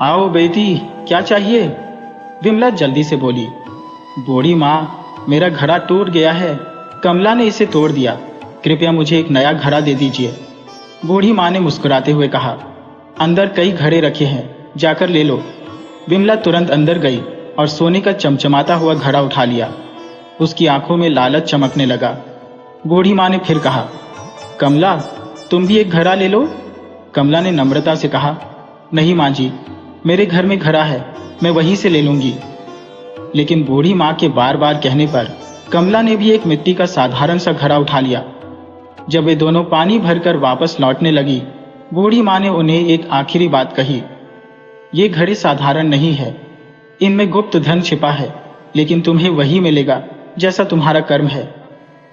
आओ बेटी, क्या चाहिए? विमला जल्दी से बोली, बूढ़ी माँ, मेरा घड़ा टूट गया है। कमला ने इसे तोड़ दिया। कृपया मुझे एक नया घड़ा दे दीजिए। बूढ़ी माँ ने मुस्कुराते हुए कहा, अंदर कई घड़े रखे हैं, जाकर ले लो। विमला तुरंत अंदर गई और सोने का चमचमाता हुआ घड़ा उठा लिया। उसकी आंखों में लालच चमकने लगा। बूढ़ी माँ ने फिर कहा, कमला, तुम भी एक घड़ा ले लो। कमला ने नम्रता से कहा, नहीं माँ जी, मेरे घर में घड़ा है, मैं वहीं से ले लूंगी। लेकिन बूढ़ी माँ के बार बार कहने पर कमला ने भी एक मिट्टी का साधारण सा घड़ा उठा लिया। जब वे दोनों पानी भरकर वापस लौटने लगी, बूढ़ी माँ ने उन्हें एक आखिरी बात कही, ये घड़े साधारण नहीं है, इनमें गुप्त धन छिपा है, लेकिन तुम्हें वही मिलेगा जैसा तुम्हारा कर्म है।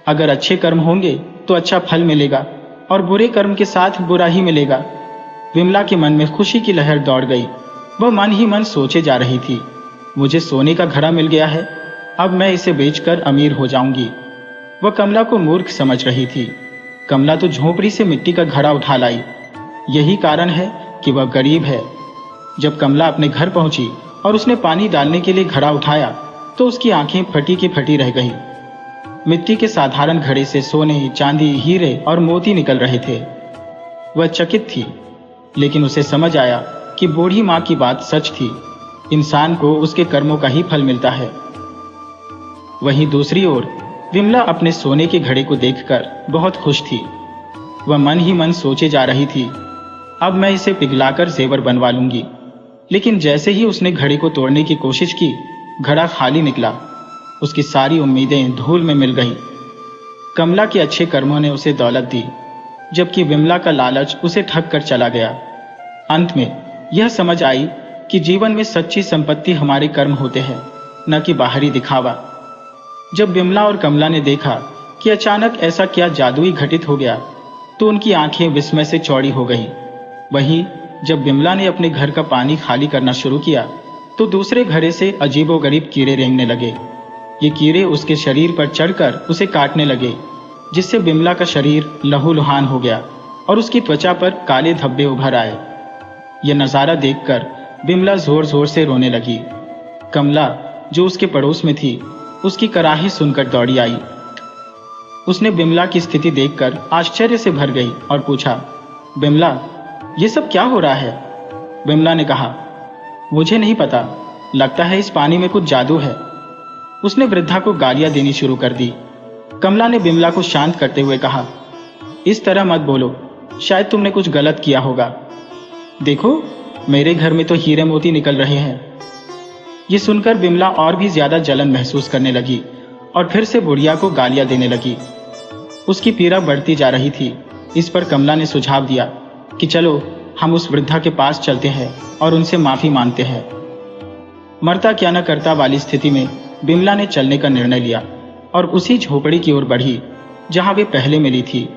अगर अच्छे कर्म होंगे तो अच्छा फल मिलेगा और बुरे कर्म के साथ बुरा ही मिलेगा। विमला के मन में खुशी की लहर दौड़ गई। वह मन ही मन सोचे जा रही थी, मुझे सोने का घड़ा मिल गया है, अब मैं इसे बेचकर अमीर हो जाऊंगी। वह कमला को मूर्ख समझ रही थी। कमला तो झोपड़ी से मिट्टी का घड़ा उठा लाई, यही कारण है कि वह गरीब है। जब कमला अपने घर पहुंची और उसने पानी डालने के लिए घड़ा उठाया तो उसकी आंखें फटी की फटी रह गईं। मिट्टी के साधारण घड़े से सोने, चांदी, हीरे और मोती निकल रहे थे। वह चकित थी, लेकिन उसे समझ आया कि बूढ़ी माँ की बात सच थी, इंसान को उसके कर्मों का ही फल मिलता है। वहीं दूसरी ओर विमला अपने सोने के घड़े को देखकर बहुत खुश थी। वह मन ही मन सोचे जा रही थी, अब मैं इसे पिघलाकर जेवर बनवा लूंगी। लेकिन जैसे ही उसने घड़े को तोड़ने की कोशिश की, घड़ा खाली निकला। उसकी सारी उम्मीदें धूल में मिल गईं। कमला के अच्छे कर्मों ने उसे दौलत दी, जबकि विमला का लालच उसे ठग कर चला गया। अंत में यह समझ आई कि जीवन में सच्ची संपत्ति हमारे कर्म होते हैं, न कि बाहरी दिखावा। जब विमला और कमला ने देखा कि अचानक ऐसा क्या जादुई घटित हो गया, तो उनकी आंखें विस्मय से चौड़ी हो गईं। वहीं जब विमला ने अपने घर का पानी खाली करना शुरू किया, तो दूसरे घड़े से अजीबोगरीब कीड़े रेंगने लगे। ये कीड़े उसके शरीर पर चढ़कर उसे काटने लगे, जिससे विमला का शरीर लहूलुहान हो गया और उसकी त्वचा पर काले धब्बे उभर आए। यह नजारा देखकर विमला जोर जोर से रोने लगी। कमला, जो उसके पड़ोस में थी, उसकी कराही सुनकर दौड़ी आई। उसने विमला की स्थिति देखकर आश्चर्य से भर गई और पूछा, विमला, ये सब क्या हो रहा है? विमला ने कहा, मुझे नहीं पता, लगता है इस पानी में कुछ जादू है। उसने वृद्धा को गालियां देनी शुरू कर दी। कमला ने विमला को शांत करते हुए कहा, इस तरह मत बोलो, शायद तुमने कुछ गलत किया होगा। देखो, मेरे घर में तो हीरे मोती निकल रहे हैं। ये सुनकर विमला और भी ज्यादा जलन महसूस करने लगी और फिर से बुढ़िया को गालियां देने लगी। उसकी पीड़ा बढ़ती जा रही थी। इस पर कमला ने सुझाव दिया कि चलो हम उस वृद्धा के पास चलते हैं और उनसे माफी मांगते हैं। मरता क्या न करता वाली स्थिति में विमला ने चलने का निर्णय लिया और उसी झोपड़ी की ओर बढ़ी जहां वे पहले मिली थी।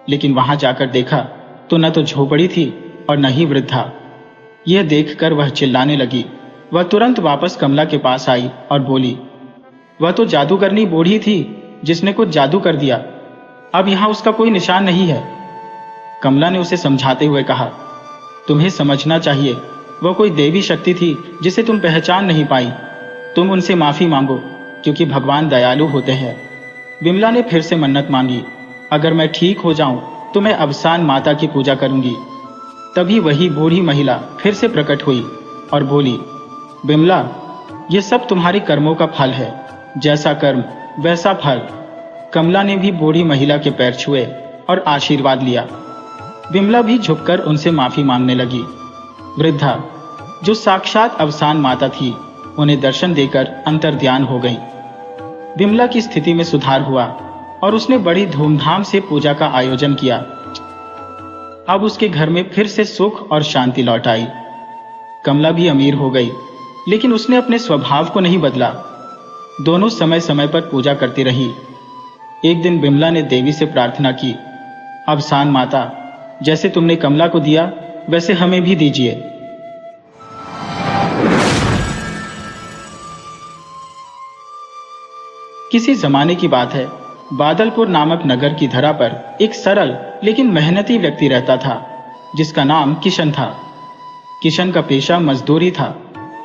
लेकिन वहां जाकर देखा तो न तो झोपड़ी थी और न ही वृद्धा। यह देखकर वह चिल्लाने लगी। वह तुरंत वापस कमला के पास आई और बोली, वह तो जादूगरनी बूढ़ी थी जिसने कुछ जादू कर दिया, अब यहां उसका कोई निशान नहीं है। कमला ने उसे समझाते हुए कहा, तुम्हें समझना चाहिए, वह कोई देवी शक्ति थी जिसे तुम पहचान नहीं पाई। तुम उनसे माफी मांगो, क्योंकि भगवान दयालु होते हैं। विमला ने फिर से मन्नत मांगी, अगर मैं ठीक हो जाऊं तो मैं अवसान माता की पूजा करूंगी। तभी वही बूढ़ी महिला फिर से प्रकट हुई और बोली, विमला, ये सब तुम्हारे कर्मों का फल है, जैसा कर्म वैसा फल। कमला ने भी बूढ़ी महिला के पैर छुए और आशीर्वाद लिया। विमला भी झुककर उनसे माफी मांगने लगी। वृद्धा, जो साक्षात अवसान माता थी, उन्हें दर्शन देकर अंतर्ध्यान हो गई। विमला की स्थिति में सुधार हुआ और उसने बड़ी धूमधाम से पूजा का आयोजन किया। अब उसके घर में फिर से सुख और शांति लौट आई। कमला भी अमीर हो गई, लेकिन उसने अपने स्वभाव को नहीं बदला। दोनों समय समय पर पूजा करती रही। एक दिन विमला ने देवी से प्रार्थना की, अवसान माता, जैसे तुमने कमला को दिया वैसे हमें भी दीजिए। किसी जमाने की बात है, बादलपुर नामक नगर की धरा पर एक सरल लेकिन मेहनती व्यक्ति रहता था, जिसका नाम किशन था। किशन का पेशा मजदूरी था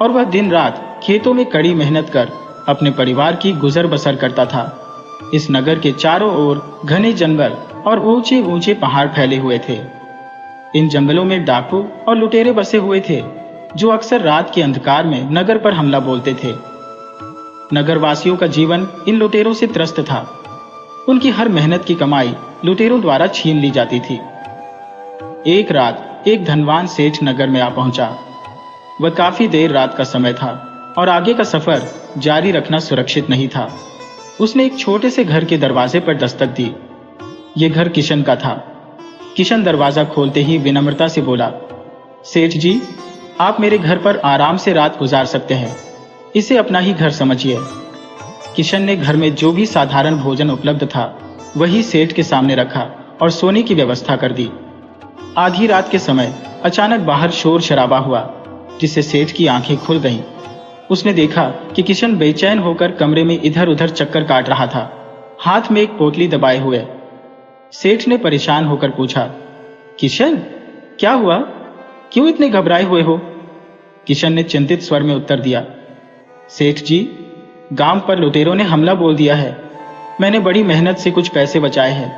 और वह दिन रात खेतों में कड़ी मेहनत कर अपने परिवार की गुजर बसर करता था। इस नगर के चारों ओर घने जंगल और ऊंचे ऊंचे पहाड़ फैले हुए थे। इन जंगलों में डाकू और लुटेरे बसे हुए थे, जो अक्सर रात के अंधकार में नगर पर हमला बोलते थे। नगरवासियों का जीवन इन लुटेरों से त्रस्त था। उनकी हर मेहनत की कमाई लुटेरों द्वारा छीन ली जाती थी। एक रात एक धनवान सेठ नगर में आ पहुंचा। वह काफी देर रात का समय था और आगे का सफर जारी रखना सुरक्षित नहीं था। उसने एक छोटे से घर के दरवाजे पर दस्तक दी। यह घर किशन का था। किशन दरवाजा खोलते ही विनम्रता से बोला, सेठ जी, आप मेरे घर पर आराम से रात गुजार सकते हैं, इसे अपना ही घर समझिए। किशन ने घर में जो भी साधारण भोजन उपलब्ध था वही सेठ के सामने रखा और सोने की व्यवस्था कर दी। आधी रात के समय अचानक बाहर शोर शराबा हुआ। जिससे सेठ की आंखें खुल गईं। उसने देखा कि किशन बेचैन होकर कमरे में इधर उधर चक्कर काट रहा था, हाथ में एक पोटली दबाए हुए। सेठ ने परेशान होकर पूछा, किशन, क्या हुआ? क्यों इतने घबराए हुए हो? किशन ने चिंतित स्वर में उत्तर दिया, सेठ जी, गांव पर लुटेरों ने हमला बोल दिया है। मैंने बड़ी मेहनत से कुछ पैसे बचाए हैं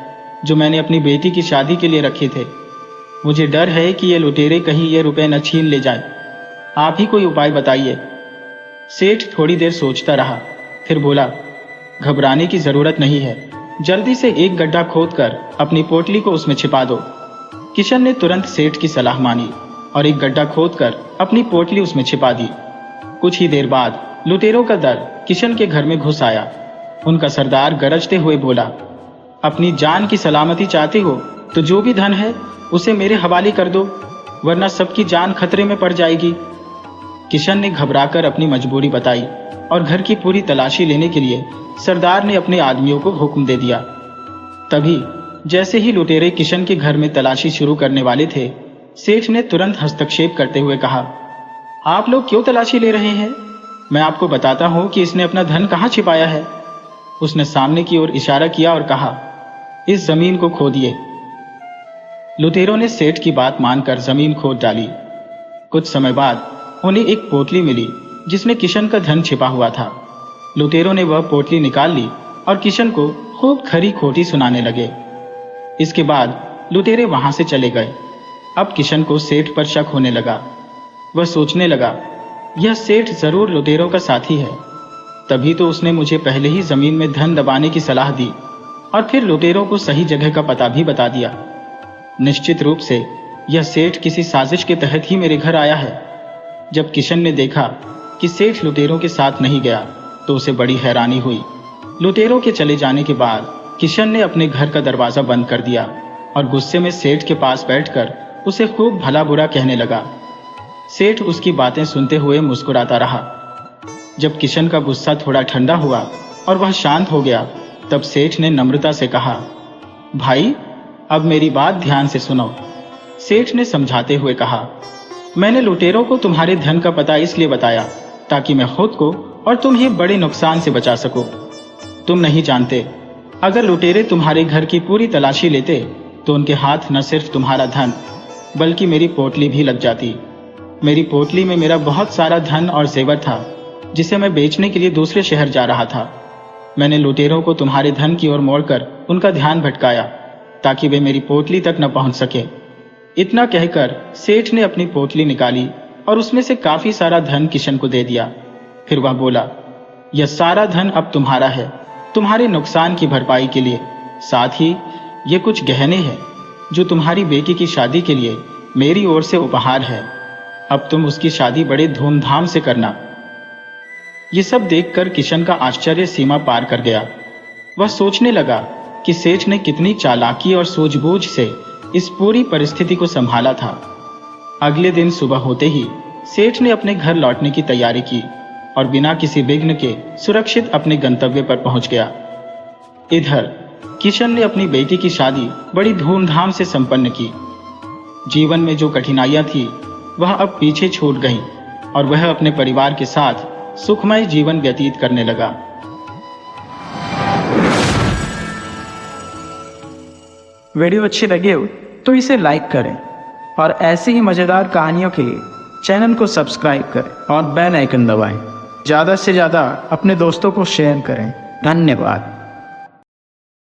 जो मैंने अपनी बेटी की शादी के लिए रखे थे। मुझे डर है कि ये लुटेरे कहीं ये रुपए न छीन ले जाएं। आप ही कोई उपाय बताइए। सेठ थोड़ी देर सोचता रहा, फिर बोला, घबराने की जरूरत नहीं है, जल्दी से एक गड्ढा खोदकर अपनी पोटली को उसमें छिपा दो। किशन ने तुरंत सेठ की सलाह मानी और एक गड्ढा खोदकर अपनी पोटली उसमें छिपा दी। कुछ ही देर बाद लुटेरों का दल किशन के घर में घुस आया। उनका सरदार गरजते हुए बोला, अपनी जान की सलामती चाहते हो तो जो भी धन है उसे मेरे हवाले कर दो, वरना सबकी जान खतरे में पड़ जाएगी। किशन ने घबराकर अपनी मजबूरी बताई और घर की पूरी तलाशी लेने के लिए सरदार ने अपने आदमियों को हुक्म दे दिया। तभी जैसे ही लुटेरे किशन के घर में तलाशी शुरू करने वाले थे, सेठ ने तुरंत हस्तक्षेप करते हुए कहा, आप लोग क्यों तलाशी ले रहे हैं? मैं आपको बताता हूं कि इसने अपना धन कहां छिपाया है। उसने सामने की ओर इशारा किया और कहा, इस जमीन को खोदिए। लुटेरों ने सेठ की बात मानकर जमीन खोद डाली। कुछ समय बाद उन्हें एक पोटली मिली जिसमें किशन का धन छिपा हुआ था। लुटेरों ने वह पोटली निकाल ली और किशन को खूब खरी खोटी सुनाने लगे। इसके बाद लुटेरे वहां से चले गए। अब किशन को सेठ पर शक होने लगा। वह सोचने लगा, यह सेठ जरूर लुटेरों का साथी है, तभी तो उसने मुझे पहले ही जमीन में धन दबाने की सलाह दी और फिर लुटेरों को सही जगह का पता भी बता दिया। निश्चित रूप से यह सेठ किसी साजिश के तहत ही मेरे घर आया है। जब किशन ने देखा कि सेठ लुटेरों के साथ नहीं गया तो उसे बड़ी हैरानी हुई। लुटेरों के चले जाने के बाद किशन ने अपने घर का दरवाजा बंद कर दिया और गुस्से में सेठ के पास बैठकर उसे खूब भला बुरा कहने लगा। सेठ उसकी बातें सुनते हुए मुस्कुराता रहा। जब किशन का गुस्सा थोड़ा ठंडा हुआ और वह शांत हो गया, तब सेठ ने नम्रता से कहा, भाई, अब मेरी बात ध्यान से सुनो। सेठ ने समझाते हुए कहा, मैंने लुटेरों को तुम्हारे धन का पता इसलिए बताया ताकि मैं खुद को और तुम्हें बड़े नुकसान से बचा सकूं। तुम नहीं जानते, अगर लुटेरे तुम्हारे घर की पूरी तलाशी लेते तो उनके हाथ न सिर्फ तुम्हारा धन बल्कि मेरी पोटली भी लग जाती। मेरी पोटली में मेरा बहुत सारा धन और जेवर था जिसे मैं बेचने के लिए दूसरे शहर जा रहा था। मैंने लुटेरों को तुम्हारे धन की ओर मोड़कर उनका ध्यान भटकाया ताकि वे मेरी पोटली तक न पहुंच सके। इतना कहकर सेठ ने अपनी पोटली निकाली और उसमें से काफी सारा धन किशन को दे दिया। फिर वह बोला, यह सारा धन अब तुम्हारा है, तुम्हारे नुकसान की भरपाई के लिए। साथ ही ये कुछ गहने हैं जो तुम्हारी बेटी की शादी के लिए मेरी ओर से उपहार है। अब तुम उसकी शादी बड़े धूमधाम से करना। ये सब देखकर किशन का आश्चर्य सीमा पार कर गया। वह सोचने लगा कि सेठ ने कितनी चालाकी और सूझबूझ से इस पूरी परिस्थिति को संभाला था। अगले दिन सुबह होते ही सेठ ने अपने घर लौटने की तैयारी की और बिना किसी विघ्न के सुरक्षित अपने गंतव्य पर पहुंच गया। इधर किशन ने अपनी बेटी की शादी बड़ी धूमधाम से संपन्न की। जीवन में जो कठिनाइयां थी वह अब पीछे छूट गईं और वह अपने परिवार के साथ सुखमय जीवन व्यतीत करने लगा। वीडियो अच्छी लगे हो तो इसे लाइक करें और ऐसी ही मज़ेदार कहानियों के लिए चैनल को सब्सक्राइब करें और बेल आइकन दबाएं। ज़्यादा से ज़्यादा अपने दोस्तों को शेयर करें। धन्यवाद।